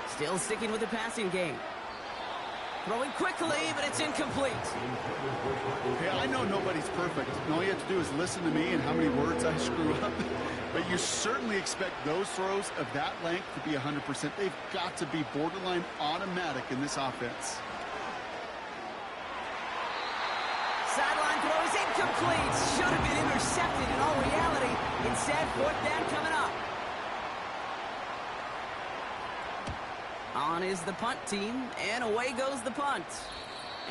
Still sticking with the passing game. Throwing quickly, but it's incomplete. Okay, I know nobody's perfect. And all you have to do is listen to me and how many words I screw up. But you certainly expect those throws of that length to be 100%. They've got to be borderline automatic in this offense. Sideline throw is incomplete. Should have been intercepted in all reality. Instead, 4th down coming up. On is the punt team, and away goes the punt.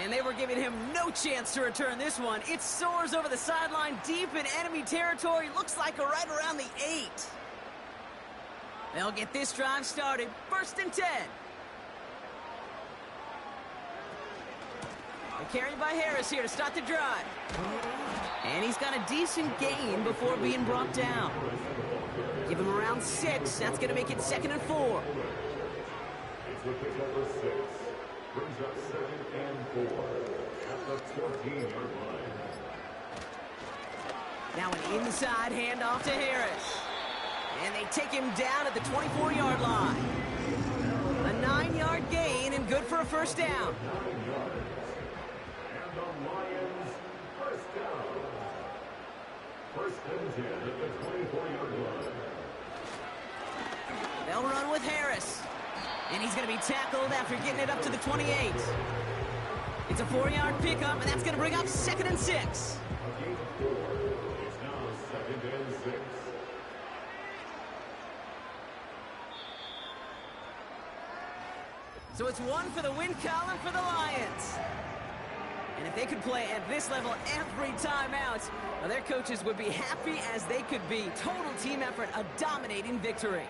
And they were giving him no chance to return this one. It soars over the sideline deep in enemy territory. Looks like right around the 8. They'll get this drive started. 1st and 10. Carried by Harris here to start the drive. And he's got a decent gain before being brought down. Give him around 6. That's going to make it 2nd and 4. With pick number 6, brings up 2nd and 4 at the 14-yard line. Now an inside handoff to Harris. And they take him down at the 24-yard line. and good for a first down. 9 yards. And the Lions, first down. First and 10 at the 24-yard line. They'll run with Harris. And he's going to be tackled after getting it up to the 28. It's a 4-yard pickup, and that's going to bring up 2nd and 6. A gain of 4. It's now 2nd and 6. So it's one for the win column for the Lions. And if they could play at this level every time out, well, their coaches would be happy as they could be. Total team effort, a dominating victory.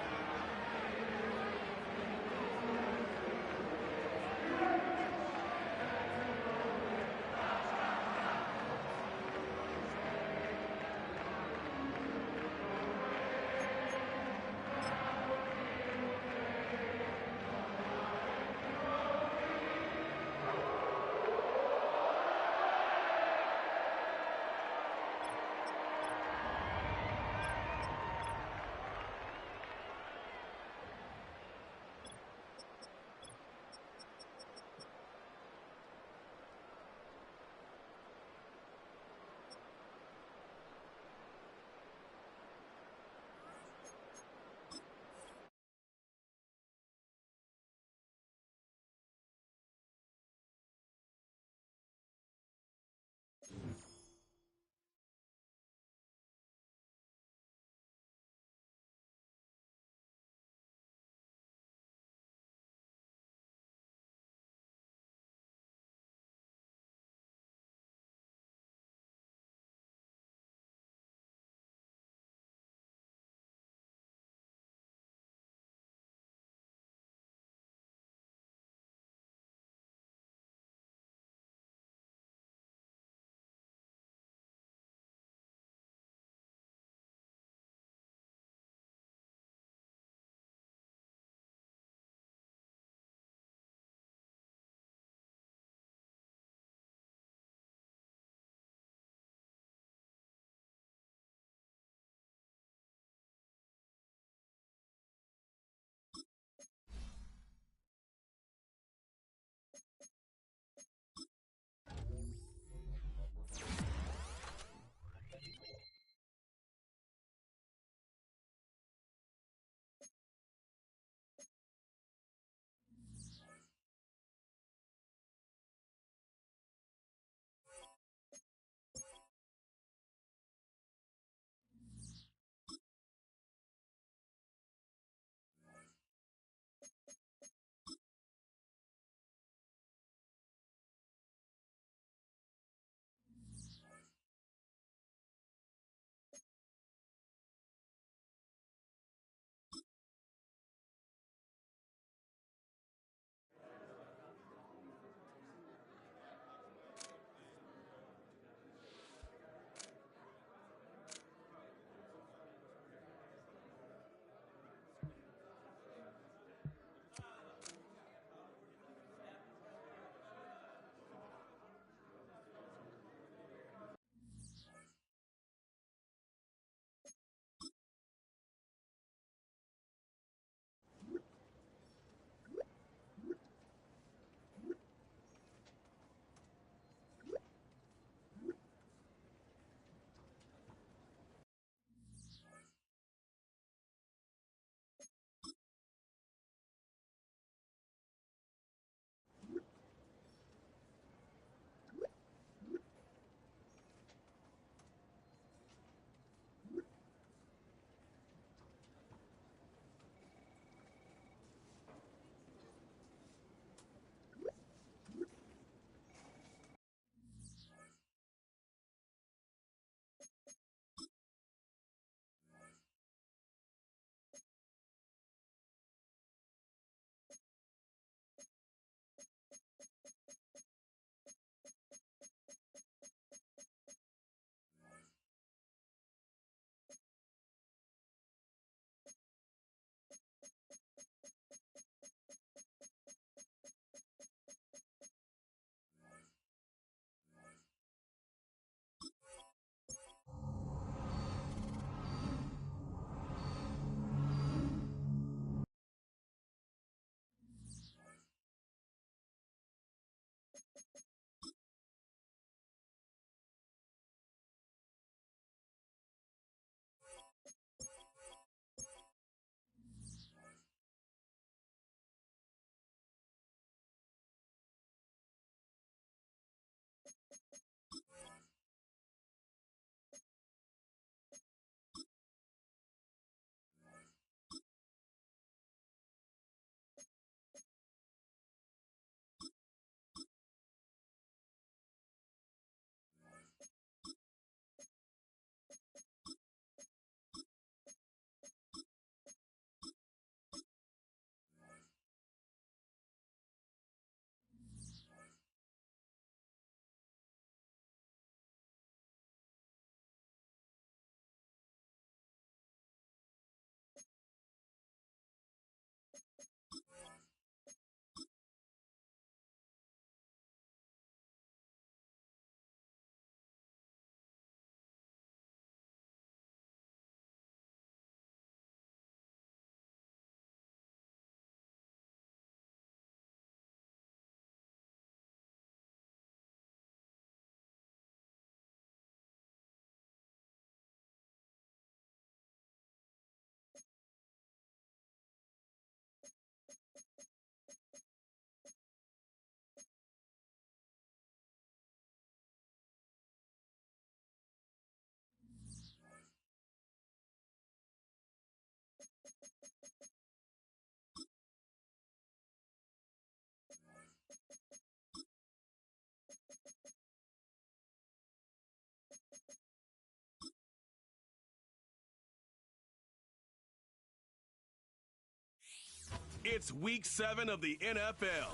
It's week 7 of the NFL,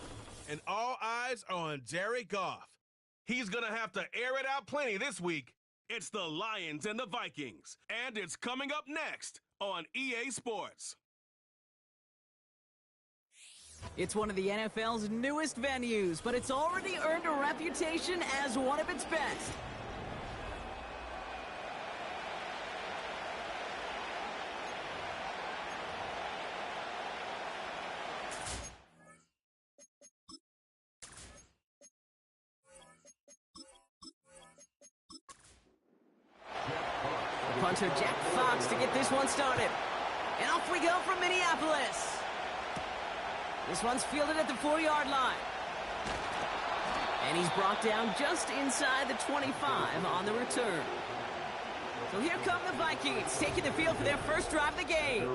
and all eyes are on Jared Goff. He's going to have to air it out plenty this week. It's the Lions and the Vikings, and it's coming up next on EA Sports. It's one of the NFL's newest venues, but it's already earned a reputation as one of its best. Punter Jack Fox to get this one started. And off we go from Minneapolis. This one's fielded at the 4-yard line. And he's brought down just inside the 25 on the return. So here come the Vikings, taking the field for their first drive of the game.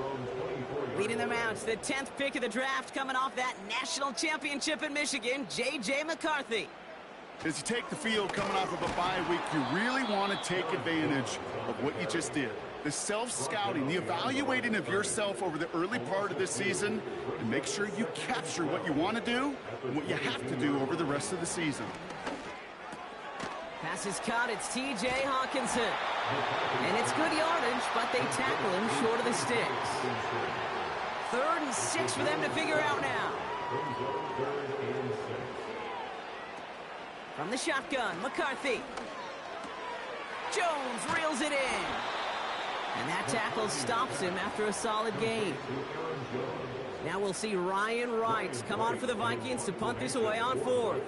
Leading them out, the 10th pick of the draft, coming off that national championship in Michigan, J.J. McCarthy. As you take the field coming off of a bye week, you really want to take advantage of what you just did. The self-scouting, the evaluating of yourself over the early part of this season, and make sure you capture what you want to do and what you have to do over the rest of the season. Pass is caught, it's T.J. Hawkinson. And it's good yardage, but they tackle him short of the sticks. 3rd and 6 for them to figure out now. From the shotgun, McCarthy. Jones reels it in. And that tackle stops him after a solid gain. Now we'll see Ryan Wright come on for the Vikings to punt this away on 4th.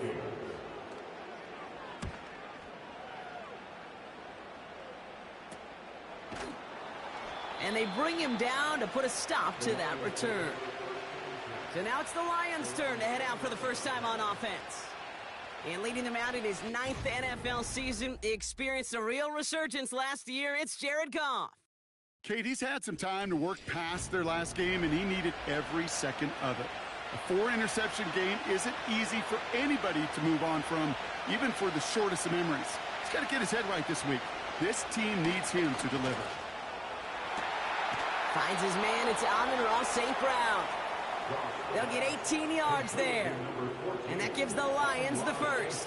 And they bring him down to put a stop to that return. So now it's the Lions' turn to head out for the first time on offense. And leading them out in his 9th NFL season, he experienced a real resurgence last year. It's Jared Goff. Kate, he's had some time to work past their last game, and he needed every second of it. A 4-interception game isn't easy for anybody to move on from, even for the shortest of memories. He's got to get his head right this week. This team needs him to deliver. Finds his man, it's Amon-Ra St. Brown. They'll get 18 yards there. And that gives the Lions the first.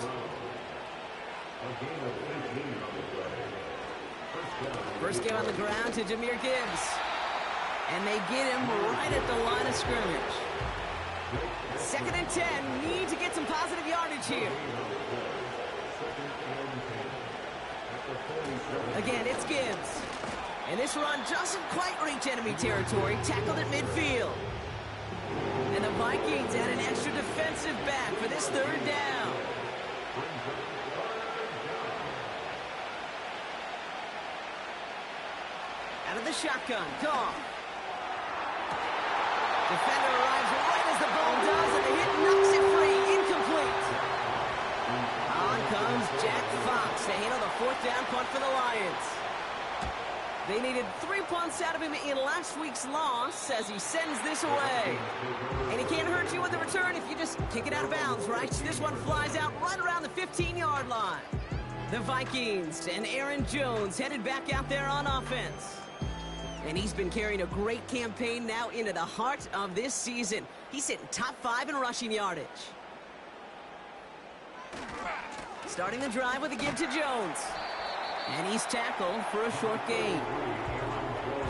First game on the ground to Jahmyr Gibbs. And they get him right at the line of scrimmage. 2nd and 10, need to get some positive yardage here. Again, it's Gibbs. And this run doesn't quite reach enemy territory, tackled at midfield. And the Vikings add an extra defensive back for this 3rd down. Out of the shotgun, Goff. Defender arrives right as the ball does, and the hit knocks it free, incomplete. On comes Jack Fox to handle the 4th down punt for the Lions. They needed 3 punts out of him in last week's loss as he sends this away. And he can't hurt you with the return if you just kick it out of bounds, right? This one flies out right around the 15-yard line. The Vikings and Aaron Jones headed back out there on offense. And he's been carrying a great campaign now into the heart of this season. He's sitting top 5 in rushing yardage. Starting the drive with a give to Jones. And he's tackled for a short gain.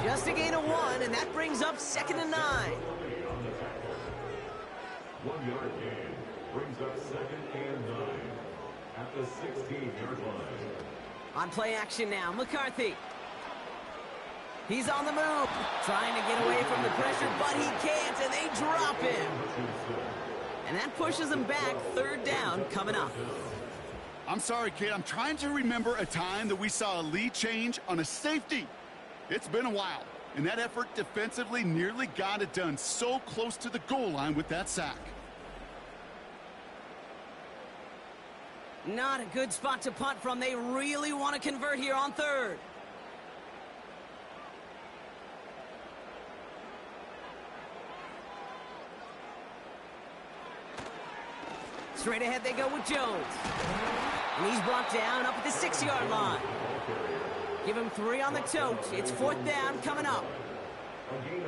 Just a gain of 1, and that brings up 2nd and 9. 1-yard gain brings up 2nd and 9 at the 16-yard line. On play action now, McCarthy. He's on the move, trying to get away from the pressure, but he can't, and they drop him. And that pushes him back, 3rd down coming up. I'm sorry, kid. I'm trying to remember a time that we saw a lead change on a safety. It's been a while, and that effort defensively nearly got it done. So close to the goal line with that sack. Not a good spot to punt from. They really want to convert here on 3rd. Straight ahead they go with Jones. And he's brought down up at the 6-yard line. Give him 3 on the tote. It's 4th down coming up.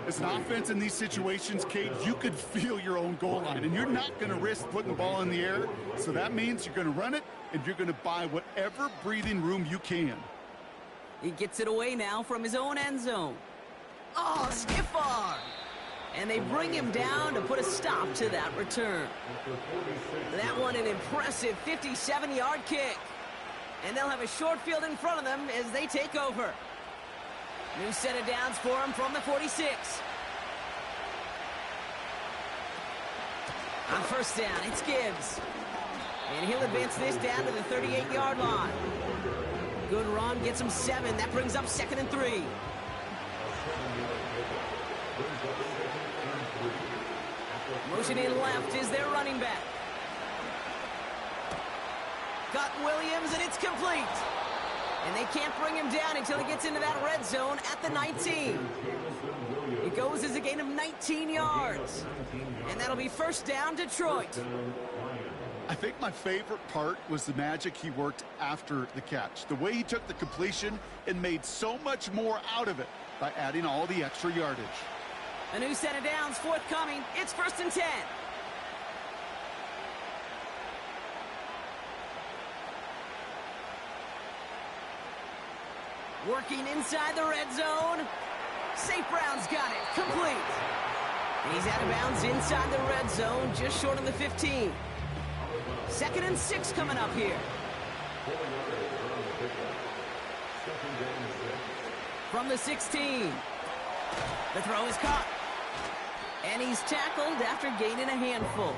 As an offense in these situations, Kate, you could feel your own goal line, and you're not going to risk putting the ball in the air. So that means you're going to run it, and you're going to buy whatever breathing room you can. He gets it away now from his own end zone. Oh, stiff arm. And they bring him down to put a stop to that return. That one an impressive 57-yard kick. And they'll have a short field in front of them as they take over. New set of downs for him from the 46. On first down, it's Gibbs. And he'll advance this down to the 38-yard line. Good run, gets him 7. That brings up 2nd and 3. Motion in left is their running back. Got Williams, and it's complete. And they can't bring him down until he gets into that red zone at the 19. It goes as a gain of 19 yards. And that'll be first down, Detroit. I think my favorite part was the magic he worked after the catch. The way he took the completion and made so much more out of it by adding all the extra yardage. A new set of downs forthcoming. It's 1st and 10. Working inside the red zone. St. Brown's got it. Complete. And he's out of bounds inside the red zone, just short of the 15. 2nd and 6 coming up here. From the 16. The throw is caught. And he's tackled after gaining a handful.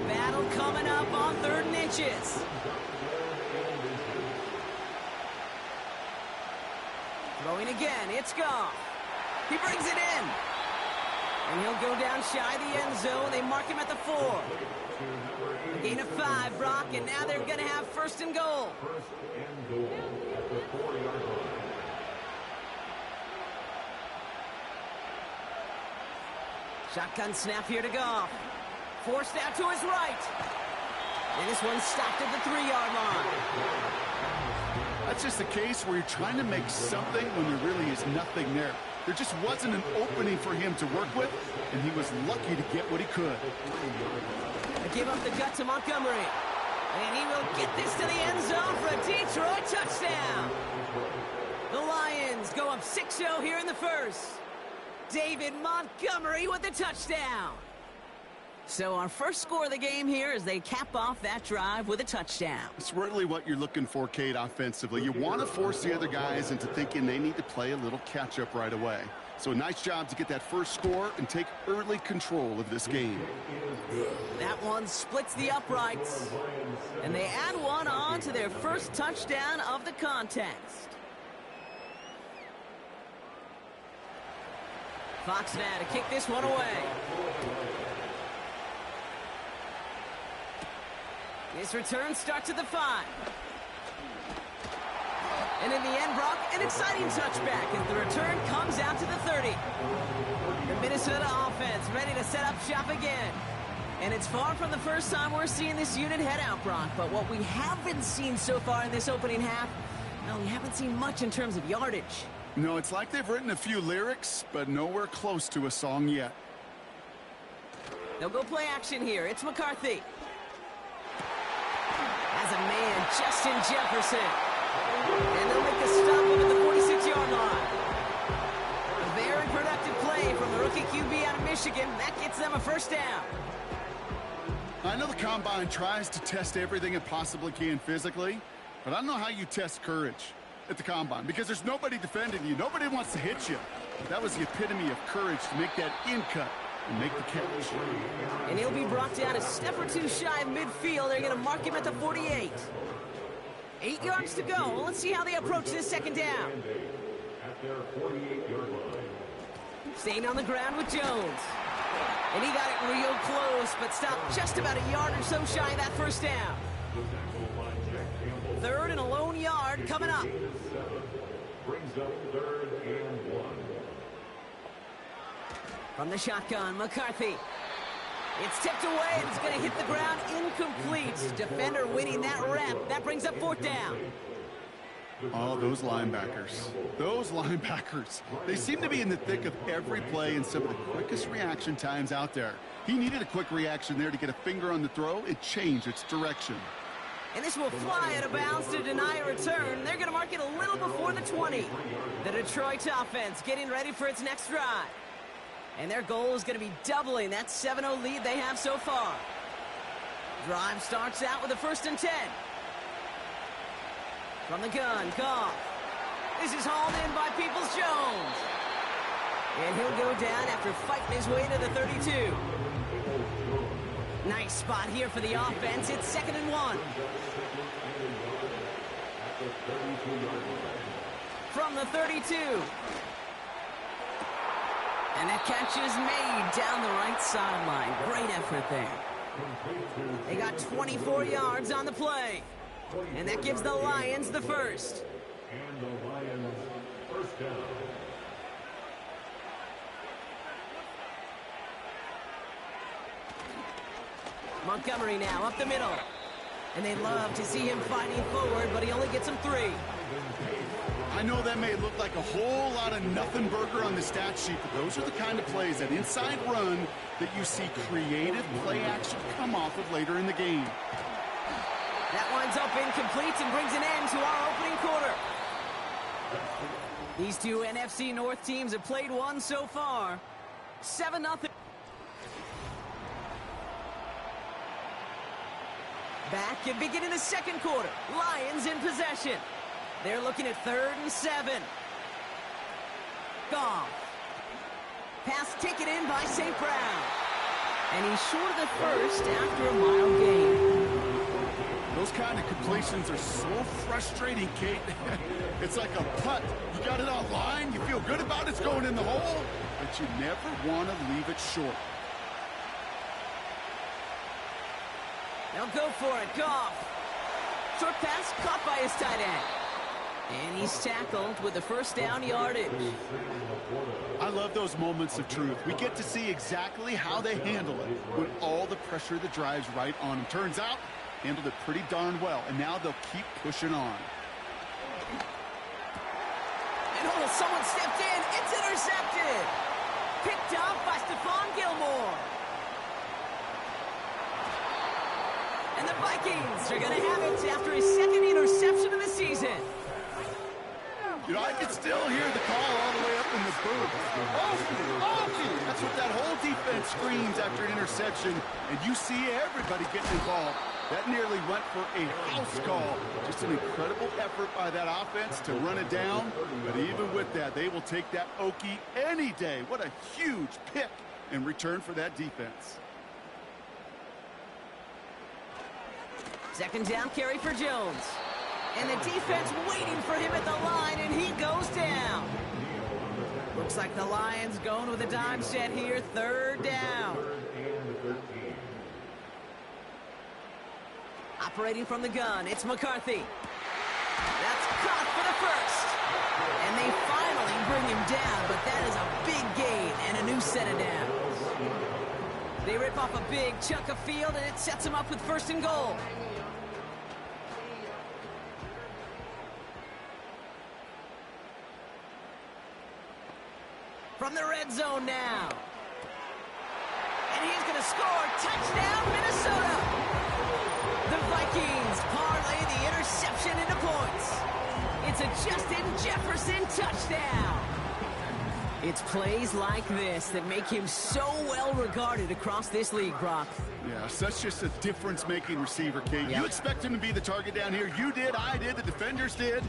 Battle coming up on 3rd and inches. Throwing again, it's Goff. He brings it in. And he'll go down shy of the end zone. They mark him at the 4. A gain of 5, Brock, and now they're going to have 1st and goal. At the 4-yard line. Shotgun snap here to Goff. Forced out to his right. And this one's stopped at the 3-yard line. That's just a case where you're trying to make something when there really is nothing there. There just wasn't an opening for him to work with, and he was lucky to get what he could. They give up the gut to Montgomery. And he will get this to the end zone for a Detroit touchdown. The Lions go up 6-0 here in the first. David Montgomery with the touchdown. So our first score of the game here as they cap off that drive with a touchdown. It's really what you're looking for, Kate, offensively. You want to force the other guys into thinking they need to play a little catch-up right away. So a nice job to get that first score and take early control of this game. That one splits the uprights. And they add one on to their first touchdown of the contest. Fox now to kick this one away. This return starts at the 5. And in the end, Brock, an exciting touchback as the return comes out to the 30. The Minnesota offense ready to set up shop again. And it's far from the first time we're seeing this unit head out, Brock. But what we haven't seen so far in this opening half, well, we haven't seen much in terms of yardage. No, it's like they've written a few lyrics, but nowhere close to a song yet. They'll go play action here. It's McCarthy. As a man, Justin Jefferson. And they'll make the stop up at the 46-yard line. A very productive play from the rookie QB out of Michigan. That gets them a first down. I know the Combine tries to test everything it possibly can physically, but I don't know how you test courage at the Combine because there's nobody defending you. Nobody wants to hit you. That was the epitome of courage to make that in cut and make the catch. And he'll be brought down a step or two shy of midfield. They're going to mark him at the 48. 8 yards to go. Well, let's see how they approach this second down. At their 48-yard line. Staying on the ground with Jones. And he got it real close, but stopped just about a yard or so shy of that first down. 3rd and a lone yard coming up. Brings up 3rd and 1. From the shotgun, McCarthy. It's tipped away, and it's going to hit the ground incomplete. Defender winning that rep. That brings up 4th down. Oh, those linebackers. Those linebackers. They seem to be in the thick of every play and some of the quickest reaction times out there. He needed a quick reaction there to get a finger on the throw. It changed its direction. And this will fly out of bounds to deny a return. They're going to mark it a little before the 20. The Detroit offense getting ready for its next drive. And their goal is going to be doubling that 7-0 lead they have so far. Drive starts out with a 1st and 10. From the gun, Goff. This is hauled in by Peoples-Jones. And he'll go down after fighting his way to the 32. Nice spot here for the offense. It's 2nd and 1. From the 32. And that catch is made down the right sideline. Great effort there. They got 24 yards on the play. And that gives the Lions the first. And the Lions first down. Montgomery now up the middle. And they love to see him fighting forward, but he only gets them 3. I know that may look like a whole lot of nothing burger on the stat sheet, but those are the kind of plays, that inside run, that you see creative play action come off of later in the game. That winds up incomplete and brings an end to our opening quarter. These two NFC North teams have played one so far. 7-0. Back and beginning the second quarter. Lions in possession. They're looking at 3rd and 7. Goff. Pass taken in by St. Brown. And he's short of the first after a mile gain. Those kind of completions are so frustrating, Kate. It's like a putt. You got it on line, you feel good about it's going in the hole, but you never want to leave it short. They'll go for it. Goff. Short pass caught by his tight end. And he's tackled with the 1st down yardage. I love those moments of truth. We get to see exactly how they handle it when all the pressure that drives right on them. Turns out, handled it pretty darn well, and now they'll keep pushing on. And oh, someone stepped in. It's intercepted. Picked up by Stephon Gilmore. And the Vikings are going to have it after his 2nd interception of the season. You know, I can still hear the call all the way up in the booth. Okie! That's what that whole defense screams after an interception, and you see everybody getting involved. That nearly went for a house call. Just an incredible effort by that offense to run it down, but even with that, they will take that Okie any day. What a huge pick in return for that defense. 2nd down carry for Jones. And the defense waiting for him at the line, and he goes down. Looks like the Lions going with a dime set here. 3rd down. Operating from the gun, it's McCarthy. That's caught for the 1st. And they finally bring him down, but that is a big gain and a new set of downs. They rip off a big chunk of field, and it sets them up with 1st and goal. From the red zone now. And he's going to score. Touchdown, Minnesota. The Vikings parlay the interception into points. It's a Justin Jefferson touchdown. It's plays like this that make him so well regarded across this league, Brock. Yeah, such just a difference-making receiver, Kate. Yep. You expect him to be the target down here. You did, I did, the defenders did.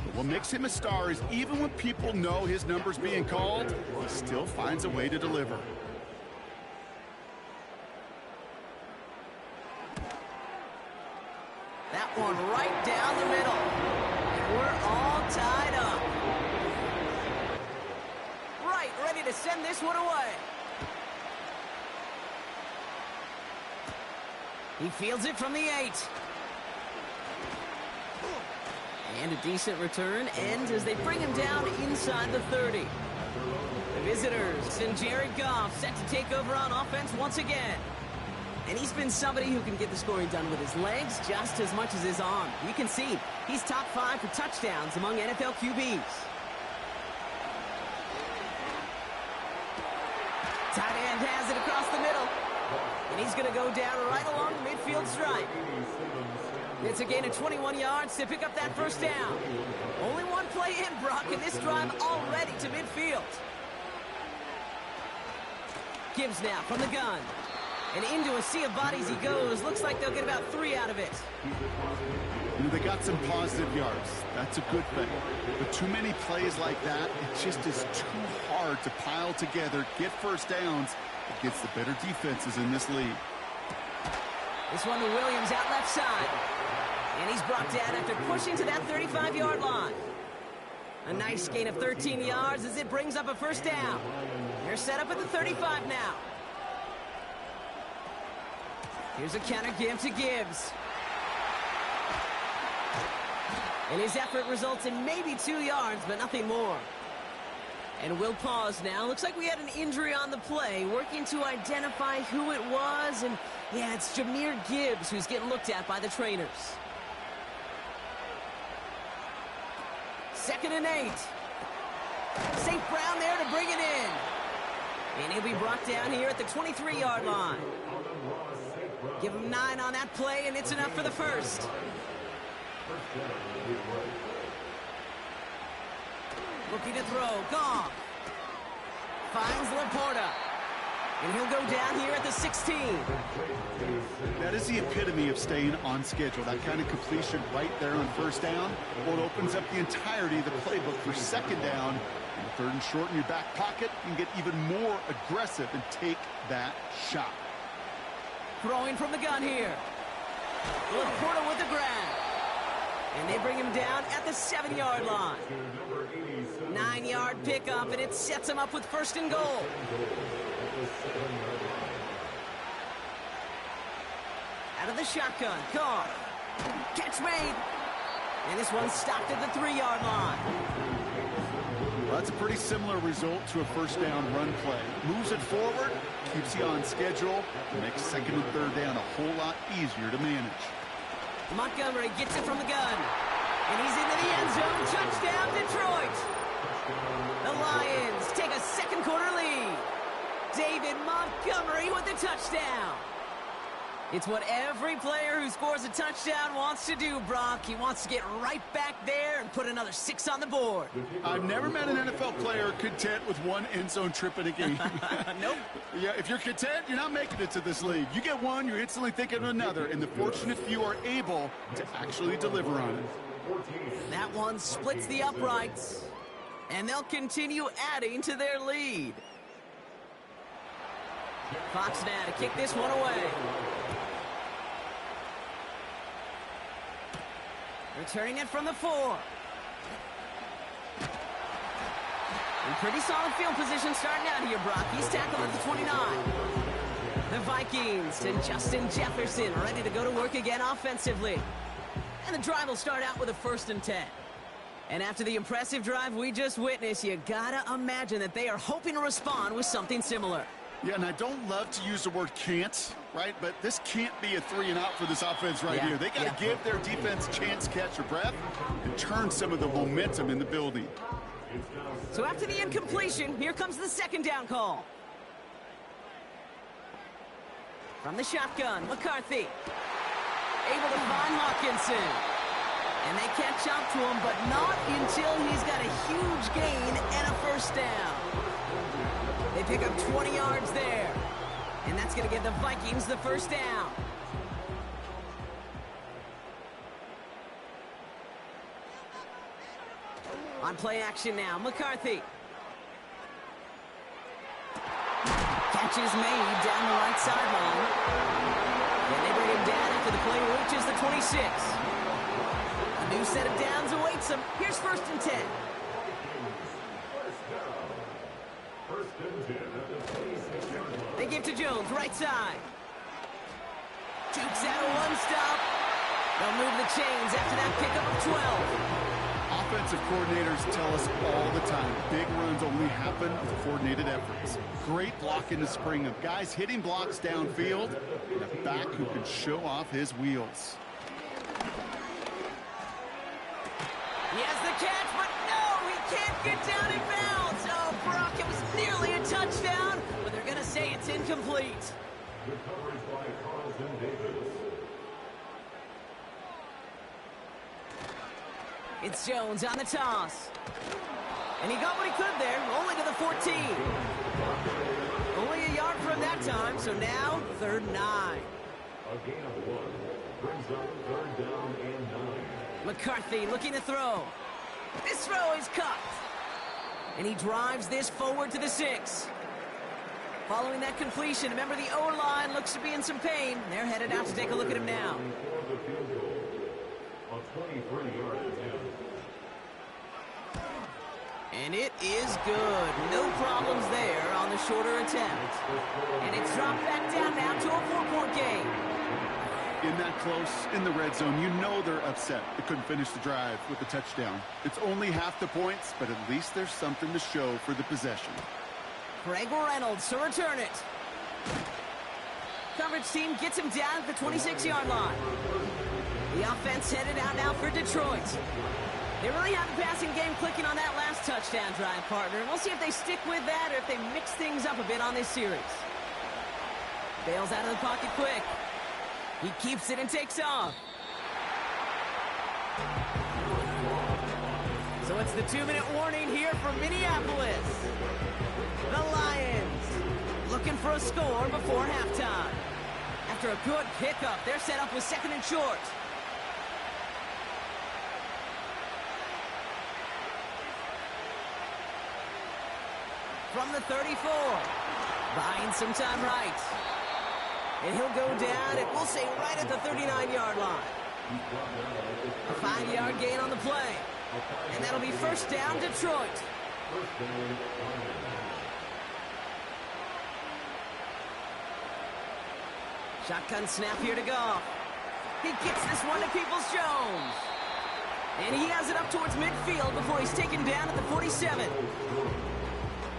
But what makes him a star is even when people know his number's being called, he still finds a way to deliver. That one right down the middle. And we're all tied up. Right, ready to send this one away. He fields it from the 8. And a decent return ends as they bring him down inside the 30. The visitors and Jared Goff set to take over on offense once again. And he's been somebody who can get the scoring done with his legs just as much as his arm. You can see he's top 5 for touchdowns among NFL QBs. Tight end has it across the middle. And he's going to go down right along the midfield stripe. It's a gain of 21 yards to pick up that first down. Only one play in, Brock, and this drive already to midfield. Gibbs now from the gun. And into a sea of bodies he goes. Looks like they'll get about 3 out of it. You know, they got some positive yards. That's a good thing. But too many plays like that, it just is too hard to pile together, get first downs against the better defenses in this league. This one to Williams out left side. And he's brought down after pushing to that 35-yard line. A nice gain of 13 yards as it brings up a first down. They're set up at the 35 now. Here's a counter give to Gibbs. And his effort results in maybe 2 yards, but nothing more. And we'll pause now. Looks like we had an injury on the play. Working to identify who it was. And yeah, it's Jahmyr Gibbs who's getting looked at by the trainers. 2nd and 8. St. Brown there to bring it in. And he'll be brought down here at the 23-yard line. Give him 9 on that play, and it's enough for the first. Looking to throw. Goff finds Laporta. And he'll go down here at the 16. That is the epitome of staying on schedule. That kind of completion right there on first down. Well, it opens up the entirety of the playbook for 2nd down. And 3rd and short in your back pocket. You can get even more aggressive and take that shot. Throwing from the gun here. Laporta with the grab. And they bring him down at the 7-yard line. 9-yard pickup, and it sets him up with 1st and goal. Out of the shotgun, Carr. Catch made. And this one's stopped at the 3-yard line. Well, that's a pretty similar result to a first down run play. Moves it forward, keeps you on schedule, makes 2nd and 3rd down a whole lot easier to manage. Montgomery gets it from the gun. And he's into the end zone. Touchdown, Detroit. The Lions take a 2nd quarter lead. David Montgomery with the touchdown. It's what every player who scores a touchdown wants to do, Brock. He wants to get right back there and put another 6 on the board. I've never met an NFL player content with 1 end zone trip in a game. Nope. Yeah, if you're content, you're not making it to this league. You get one, you're instantly thinking of another, and the fortunate few are able to actually deliver on it. That one splits the uprights, and they'll continue adding to their lead. Fox now to kick this one away. Returning it from the 4. In pretty solid field position starting out here, Brock. He's tackled at the 29. The Vikings and Justin Jefferson ready to go to work again offensively. And the drive will start out with a 1st and 10. And after the impressive drive we just witnessed, you gotta imagine that they are hoping to respond with something similar. Yeah, and I don't love to use the word can't, right? But this can't be a 3 and out for this offense right here. They got to give their defense a chance to catch their breath and turn some of the momentum in the building. So after the incompletion, here comes the 2nd down call. From the shotgun, McCarthy. Able to find Hawkinson. And they catch up to him, but not until he's got a huge gain and a 1st down. They pick up 20 yards there. And that's going to give the Vikings the 1st down. On play action now, McCarthy. Catch is made down the right sideline. And they bring him down after the play reaches the 26. A new set of downs awaits him. Here's 1st and 10. They give to Jones, right side. Jukes out a 1-stop. They'll move the chains after that pickup of 12. Offensive coordinators tell us all the time, big runs only happen with coordinated efforts. Great block in the spring of guys hitting blocks downfield, and a back who can show off his wheels. He has the catch, but no, he can't get down in bounds. Oh, Brock, it was nearly a touchdown, but they're going to say it's incomplete. The coverage by Carlton Davis. It's Jones on the toss. And he got what he could there, only to the 14. Only a yard from that time, so now 3rd and 9. A gain of 1 brings up 3rd down and 9. McCarthy looking to throw. This throw is cut. And he drives this forward to the 6. Following that completion, remember the O-line looks to be in some pain. They're headed out to take a look at him now. For the field goal. A 23-yard attempt. And it is good. No problems there on the shorter attempt. And it's dropped back down now to a 4-point game. In that close, in the red zone, you know they're upset they couldn't finish the drive with the touchdown. It's only half the points, but at least there's something to show for the possession. Craig Reynolds to return it. Coverage team gets him down at the 26-yard line. The offense headed out now for Detroit. They really have the passing game clicking on that last touchdown drive, partner. We'll see if they stick with that or if they mix things up a bit on this series. Bails out of the pocket quick. He keeps it and takes off. So it's the 2-minute warning here from Minneapolis. The Lions looking for a score before halftime. After a good pickup, they're set up with 2nd and short. From the 34. Buying some time right. And he'll go down, and we'll say right at the 39-yard line. A 5-yard gain on the play. And that'll be 1st down, Detroit. Shotgun snap here to Goff. He gets this one to Peoples-Jones. And he has it up towards midfield before he's taken down at the 47.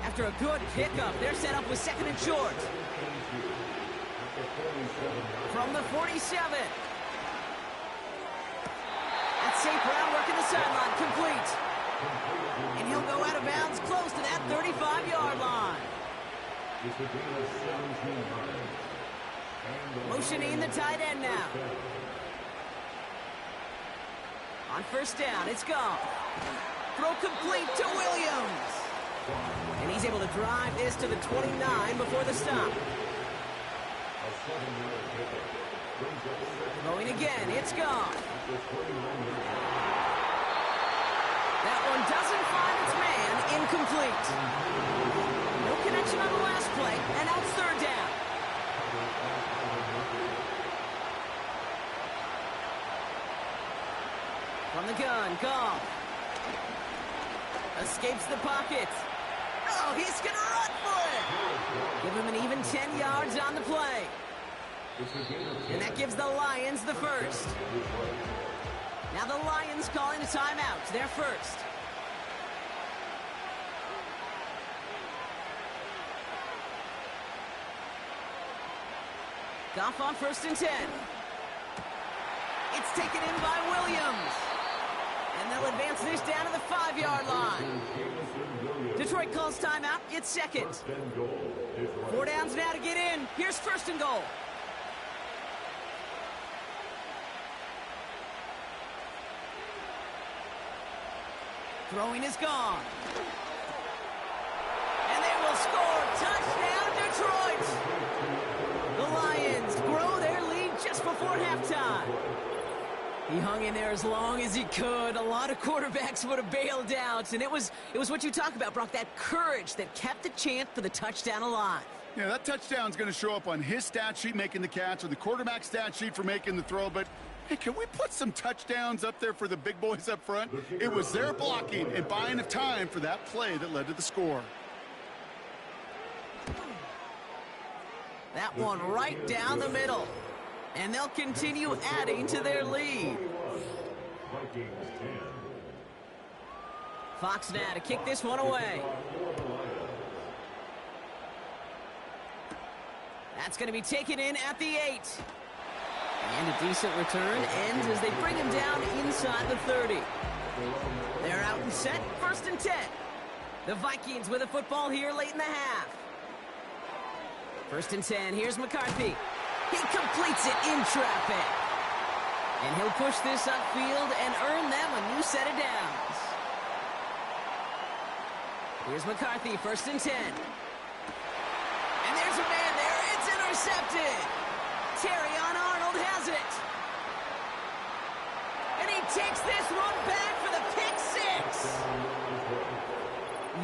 After a good pickup, they're set up with 2nd and short. From the 47. That's St. Brown working the sideline, complete. And he'll go out of bounds close to that 35-yard line. Motioning the tight end now. On 1st down, it's Goff. Throw complete to Williams. And he's able to drive this to the 29 before the stop. Going again, it's Goff. That one doesn't find its man, incomplete. No connection on the last play, and now it's 3rd down. From the gun, Goff. Escapes the pocket. Oh, he's going to run for it. Give him an even 10 yards on the play. And that gives the Lions the 1st. Now the Lions calling a timeout. They're 1st. Goff on 1st and 10. It's taken in by Williams. And they'll advance this down to the 5-yard line. Detroit calls timeout. It's 2nd. 4 downs now to get in. Here's 1st and goal. Throwing is gone. And they will score. Touchdown, Detroit. The Lions grow their lead just before halftime. He hung in there as long as he could. A lot of quarterbacks would have bailed out. And it was what you talk about, Brock, that courage that kept the chant for the touchdown alive. Yeah, that touchdown's going to show up on his stat sheet making the catch or the quarterback stat sheet for making the throw. But, hey, can we put some touchdowns up there for the big boys up front? It was their blocking and buying of time for that play that led to the score. That one right down the middle. And they'll continue adding to their lead. Fox now to kick this one away. That's going to be taken in at the 8. And a decent return ends as they bring him down inside the 30. They're out and set, 1st and 10. The Vikings with a football here late in the half. 1st and 10, here's McCarthy. He completes it in traffic. And he'll push this upfield and earn them a new set of downs. Here's McCarthy, 1st and 10. And there's a man there. It's intercepted. Terrion Arnold has it. And he takes this one back for the pick 6.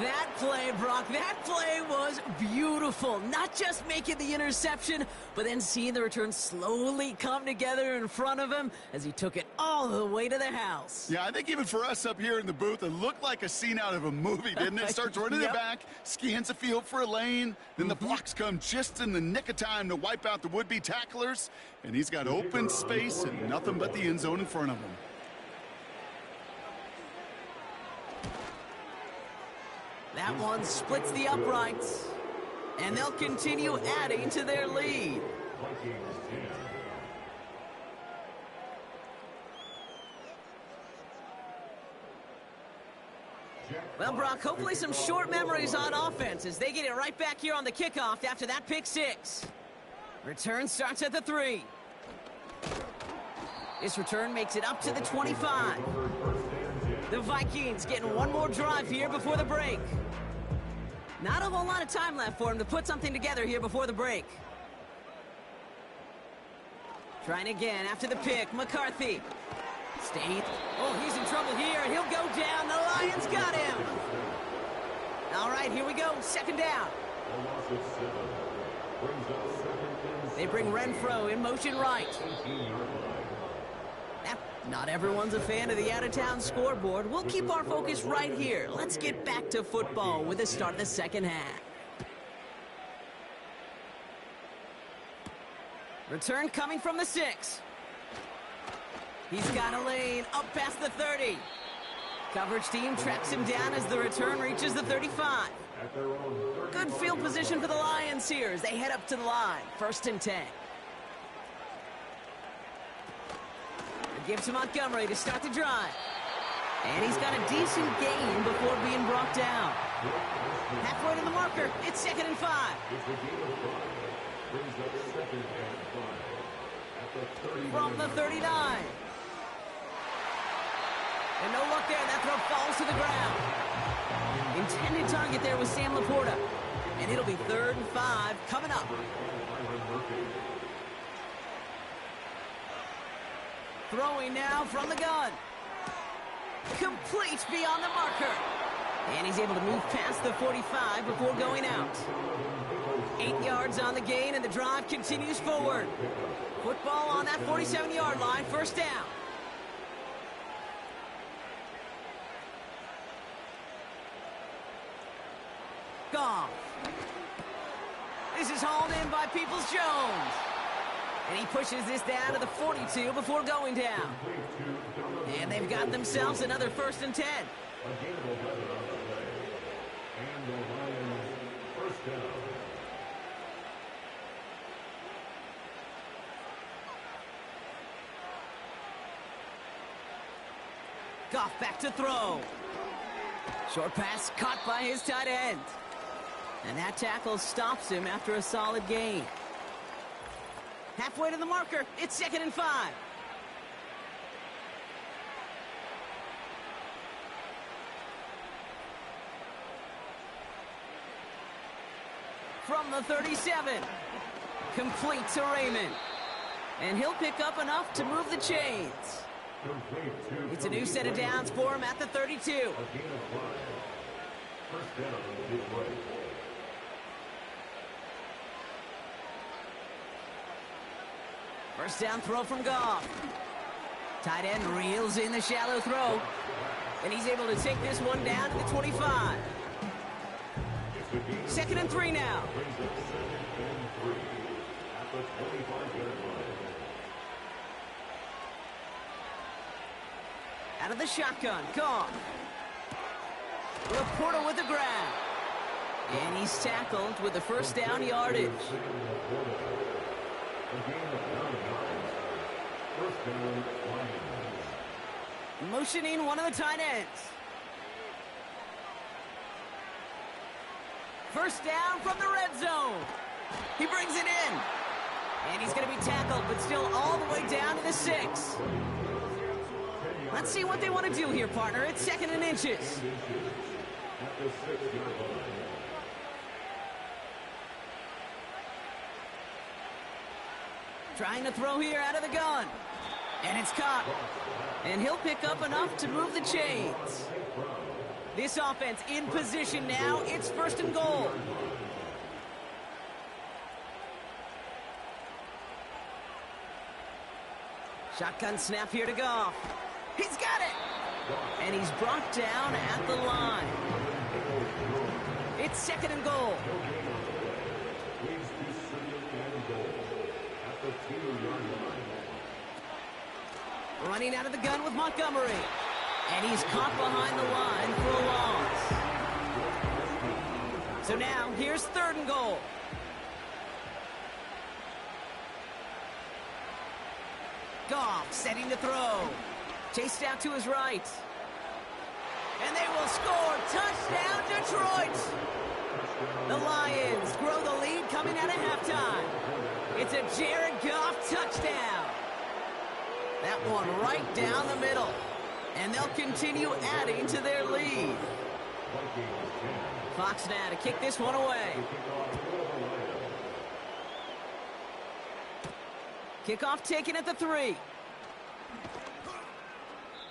That play, Brock, that play was beautiful. Not just making the interception, but then seeing the return slowly come together in front of him as he took it all the way to the house. Yeah, I think even for us up here in the booth, it looked like a scene out of a movie, didn't it? Starts running it back, scans the field for a lane, then the blocks come just in the nick of time to wipe out the would-be tacklers, and he's got open space and nothing but the end zone in front of him. That one splits the uprights, and they'll continue adding to their lead. Well, Brock, hopefully some short memories on offense as they get it right back here on the kickoff after that pick 6. Return starts at the 3. This return makes it up to the 25. The Vikings getting one more drive here before the break. Not a whole lot of time left for him to put something together here before the break. Trying again after the pick. McCarthy. Stay. Oh, he's in trouble here. He'll go down. The Lions got him. All right, here we go. 2nd down. They bring Renfro in motion right. Not everyone's a fan of the out-of-town scoreboard. We'll keep our focus right here. Let's get back to football with the start of the 2nd half. Return coming from the 6. He's got a lane up past the 30. Coverage team tracks him down as the return reaches the 35. Good field position for the Lions here as they head up to the line. 1st and 10. Gives to Montgomery to start the drive. And he's got a decent gain before being brought down. Halfway to the marker. It's 2nd and 5. From the 39. And no luck there. That throw falls to the ground. Intended target there was Sam Laporta. And it'll be 3rd and 5 coming up. Throwing now from the gun. Complete beyond the marker. And he's able to move past the 45 before going out. 8 yards on the gain, and the drive continues forward. Football on that 47-yard line, 1st down. Goff. This is hauled in by Peoples-Jones. And he pushes this down to the 42 before going down. And they've got themselves another 1st and 10. Goff back to throw. Short pass caught by his tight end. And that tackle stops him after a solid gain. Halfway to the marker, it's 2nd and 5. From the 37, complete to Raymond. And he'll pick up enough to move the chains. It's a new set of downs for him at the 32. First down throw from Goff. Tight end reels in the shallow throw. And he's able to take this one down to the 25. 2nd and 3 now. Out of the shotgun, Goff. Laporta with the grab. And he's tackled with the first down yardage. Motioning one of the tight ends. First down from the red zone. He brings it in. And he's going to be tackled, but still all the way down to the 6. Let's see what they want to do here, partner. It's 2nd and inches. Trying to throw here out of the gun. And it's caught. And he'll pick up enough to move the chains. This offense in position now. It's 1st and goal. Shotgun snap here to Goff. He's got it! And he's brought down at the line. It's 2nd and goal. Running out of the gun with Montgomery. And he's caught behind the line for a loss. So now, here's 3rd and goal. Goff setting to throw. Chased out to his right. And they will score. Touchdown, Detroit! The Lions grow the lead coming out of halftime. It's a Jared Goff touchdown. That one right down the middle. And they'll continue adding to their lead. Fox now to kick this one away. Kickoff taken at the 3.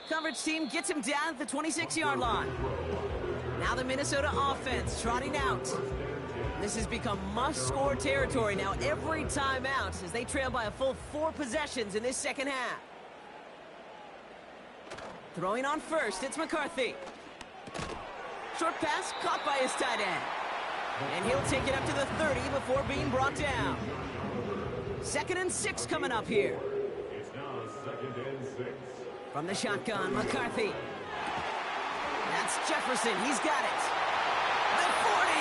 Coverage team gets him down at the 26-yard line. Now the Minnesota offense trotting out. This has become must-score territory now every time out as they trail by a full 4 possessions in this second half. Throwing on first, it's McCarthy. Short pass caught by his tight end. And he'll take it up to the 30 before being brought down. 2nd and 6 coming up here. It's now 2nd and 6. From the shotgun, McCarthy. That's Jefferson. He's got it. The 40.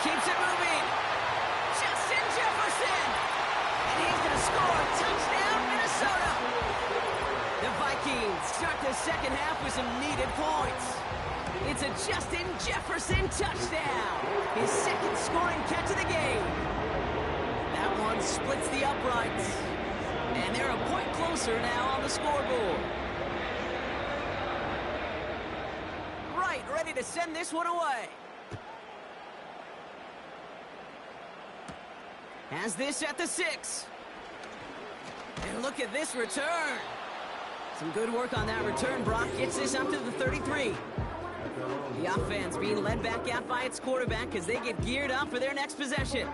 Keeps it moving. Justin Jefferson. And he's going to score. Touchdown, Minnesota. The Vikings start the second half with some needed points. It's a Justin Jefferson touchdown. His 2nd scoring catch of the game. That one splits the uprights. And they're a point closer now on the scoreboard. Right, ready to send this one away. Has this at the 6. And look at this return. Some good work on that return. Brock gets this up to the 33. The offense being led back out by its quarterback as they get geared up for their next possession.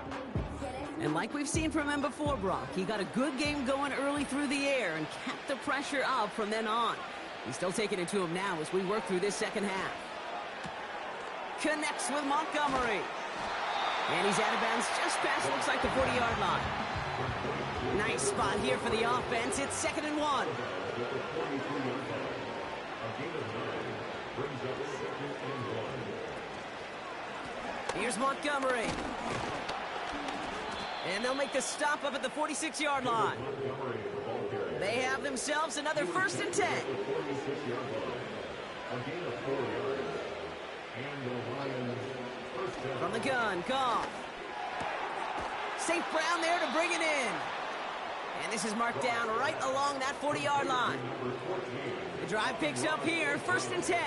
And like we've seen from him before, Brock, he got a good game going early through the air and kept the pressure up from then on. He's still taking it to him now as we work through this second half. Connects with Montgomery. And he's out of bounds just past, looks like, the 40-yard line. Nice spot here for the offense. It's 2nd and 1. Here's Montgomery. And they'll make the stop up at the 46-yard line. They have themselves another 1st and 10. From the gun, Goff. St. Brown there to bring it in. And this is marked down right along that 40-yard line. The drive picks up here, 1st and 10.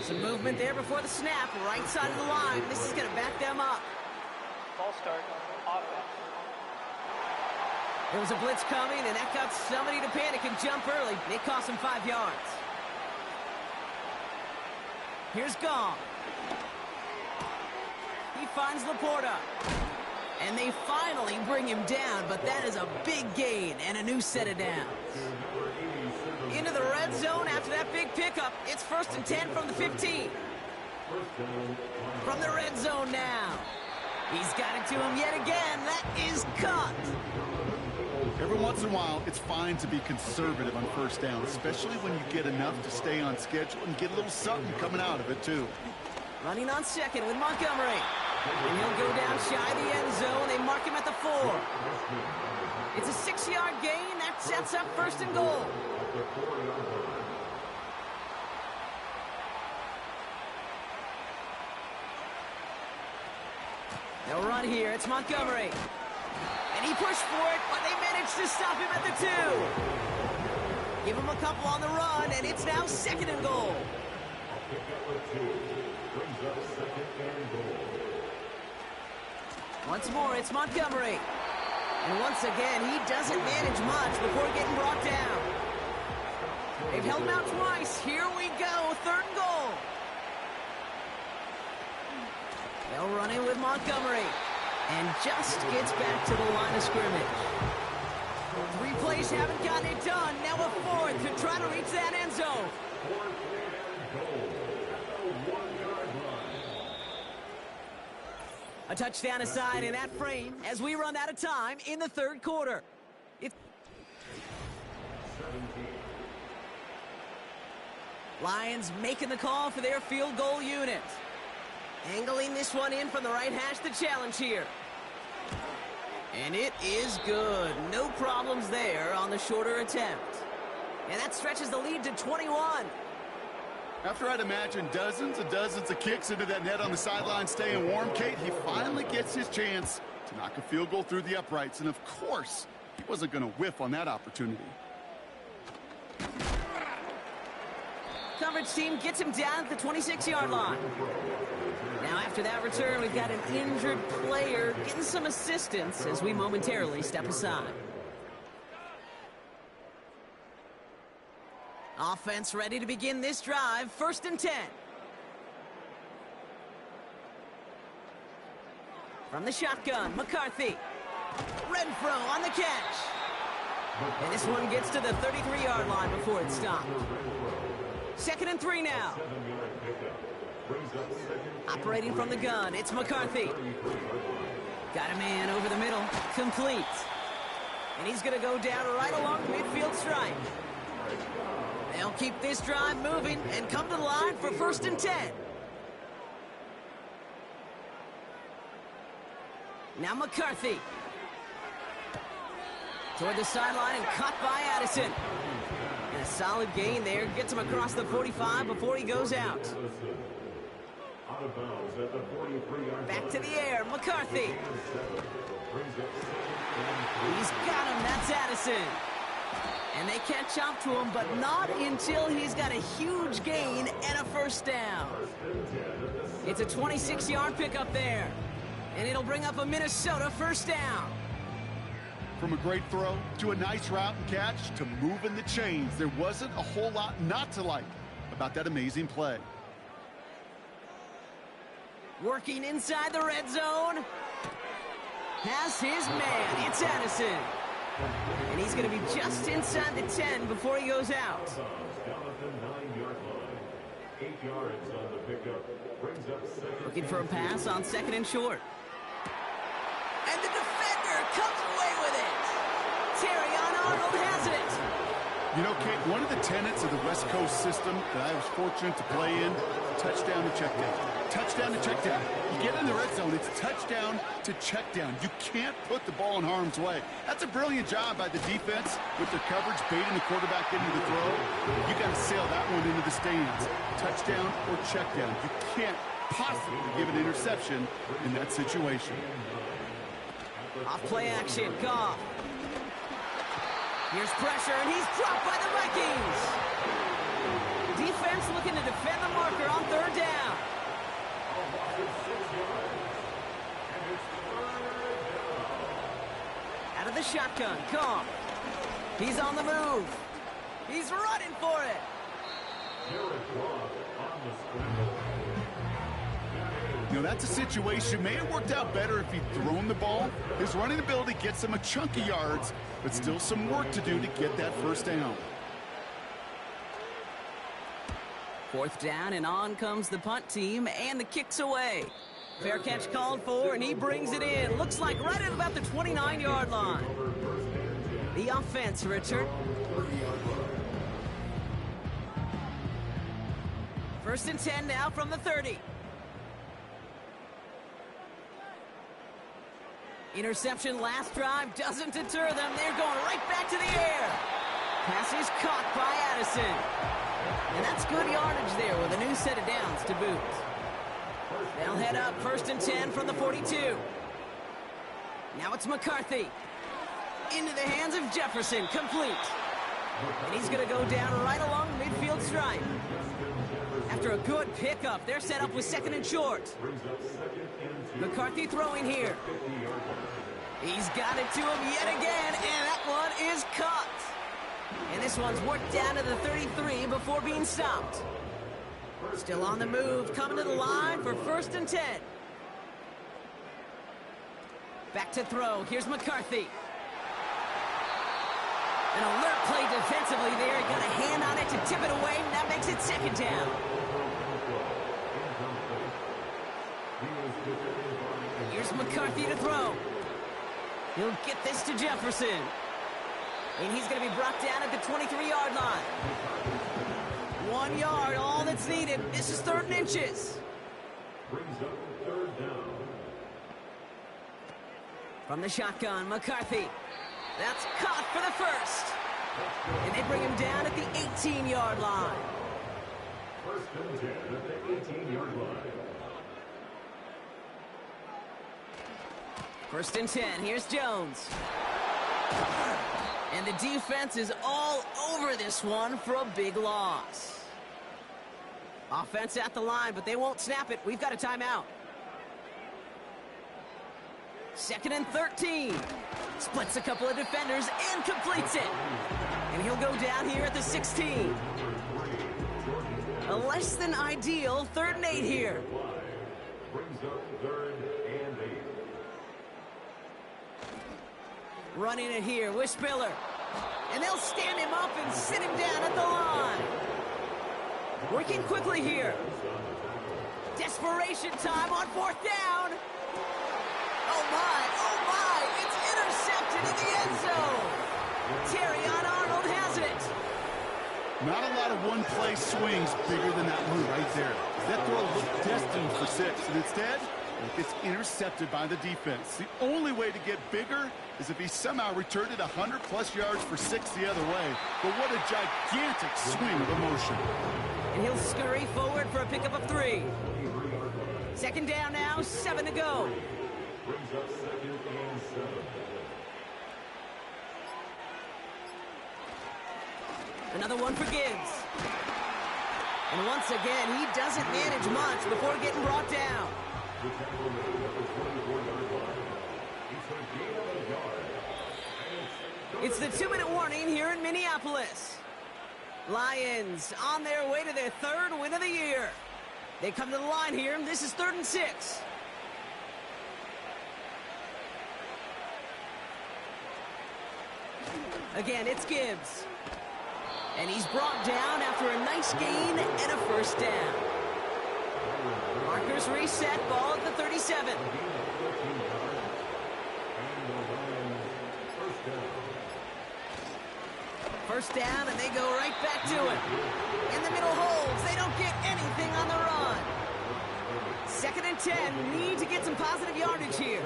Some movement there before the snap, right side of the line. This is going to back them up. Ball start, offense. There was a blitz coming, and that got somebody to panic and jump early. It cost him 5 yards. Here's Goff. He finds Laporta. And they finally bring him down, but that is a big gain and a new set of downs. Into the red zone after that big pickup. It's 1st and 10 from the 15. From the red zone now. He's got it to him yet again. That is caught. Every once in a while, it's fine to be conservative on first down, especially when you get enough to stay on schedule and get a little something coming out of it, too. Running on second with Montgomery. And he'll go down shy of the end zone. They mark him at the 4. It's a 6-yard gain. That sets up first and goal. They'll run here. It's Montgomery. And he pushed for it, but they managed to stop him at the 2. Give him a couple on the run, and it's now second and goal. Once more, it's Montgomery. And once again, he doesn't manage much before getting brought down. They've held him out twice. Here we go, third and goal. They'll run in with Montgomery. And just gets back to the line of scrimmage. 3 plays haven't gotten it done. Now a 4th to try to reach that end zone. A touchdown aside in that frame as we run out of time in the third quarter. Lions making the call for their field goal unit. Angling this one in from the right hash, the challenge here. And it is good. No problems there on the shorter attempt. And that stretches the lead to 21. After I'd imagine dozens and dozens of kicks into that net on the sideline staying warm, Kate, he finally gets his chance to knock a field goal through the uprights. And of course, he wasn't going to whiff on that opportunity. Coverage team gets him down at the 26-yard line. Now after that return, we've got an injured player getting some assistance as we momentarily step aside. Offense ready to begin this drive. First and 10. From the shotgun, McCarthy. Renfro on the catch. And this one gets to the 33-yard line before it's stopped. Second and 3 now. Operating from the gun, it's McCarthy. Got a man over the middle, complete. And he's going to go down right along the midfield stripe. They'll keep this drive moving and come to the line for first and 10. Now McCarthy. Toward the sideline and caught by Addison. And a solid gain there. Gets him across the 45 before he goes out. Back to the air. McCarthy. He's got him. That's Addison. And they catch up to him, but not until he's got a huge gain and a first down. It's a 26-yard pickup there. And it'll bring up a Minnesota first down. From a great throw to a nice route and catch to moving the chains, there wasn't a whole lot not to like about that amazing play. Working inside the red zone. Has his man. It's Addison. And he's going to be just inside the 10 before he goes out. Looking for a pass on second and short. And the defender comes away with it. Terrion Arnold has it. You know, Kate, one of the tenets of the West Coast system that I was fortunate to play in, touchdown to check down. Touchdown to check down. You get in the red zone, it's touchdown to check down. You can't put the ball in harm's way. That's a brilliant job by the defense with their coverage, baiting the quarterback into the throw. You got to sail that one into the stands. Touchdown or check down. You can't possibly give an interception in that situation. Off play action, Goff. Here's pressure, and he's dropped by the Vikings. Defense looking to defend the marker on third down. Out of the shotgun, Goff. He's on the move. He's running for it. You know, that's a situation. May have worked out better if he'd thrown the ball. His running ability gets him a chunk of yards, but still some work to do to get that first down. Fourth down, and on comes the punt team, and the kick's away. Fair catch called for, and he brings it in. Looks like right at about the 29-yard line. The offense return. First and 10 now from the 30. Interception last drive doesn't deter them. They're going right back to the air. Pass is caught by Addison. And that's good yardage there with a new set of downs to boot. They'll head up first and 10 from the 42. Now it's McCarthy. Into the hands of Jefferson, complete. And he's going to go down right along the midfield stripe. After a good pickup, they're set up with second and short. McCarthy throwing here. He's got it to him yet again, and that one is caught. And this one's worked down to the 33 before being stopped. Still on the move, coming to the line for first and 10. Back to throw. Here's McCarthy. An alert play defensively there. Got a hand on it to tip it away, and that makes it second down. Here's McCarthy to throw. He'll get this to Jefferson. And he's going to be brought down at the 23-yard line. 1 yard, all that's needed. This is third and inches. Brings up third down. From the shotgun, McCarthy. That's caught for the first. And they bring him down at the 18-yard line. First and 10 at the 18-yard line. First and 10, here's Jones. And the defense is all over this one for a big loss. Offense at the line, but they won't snap it. We've got a timeout. Second and 13. Splits a couple of defenders and completes it. And he'll go down here at the 16. A less than ideal third and 8 here. Brings up third and 8. Running it here with Spiller. And they'll stand him up and sit him down at the line. Working quickly here. Desperation time on fourth down. Oh my, it's intercepted in the end zone. Terrion Arnold has it. Not a lot of one-play swings bigger than that one right there. That throw looked destined for 6, and instead, it gets intercepted by the defense. The only way to get bigger is if he somehow returned it 100-plus yards for 6 the other way. But what a gigantic swing of emotion. And he'll scurry forward for a pickup of 3. Second down now, 7 to go. Brings up second and 7. Another one for Gibbs. And once again, he doesn't manage much before getting brought down. The tackle made at the 24-yard line. He's going to gain of a yard. And It's the 2-minute warning here in Minneapolis. Lions on their way to their third win of the year. They come to the line here, and this is 3rd and 6. Again, it's Gibbs. And he's brought down after a nice gain and a first down. Markers reset, ball at the 37. First down, and they go right back to it. In the middle holds. They don't get anything on the run. 2nd and 10. Need to get some positive yardage here.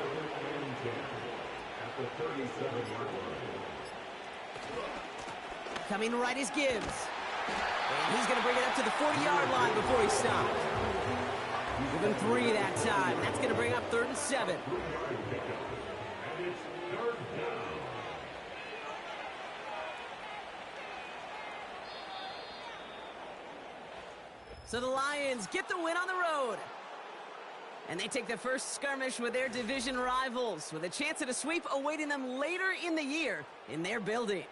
Coming right is Gibbs. And he's going to bring it up to the 40-yard line before he stopped. Give him 3 that time. That's going to bring up 3rd and 7. So the Lions get the win on the road. And they take the first skirmish with their division rivals with a chance at a sweep awaiting them later in the year in their building.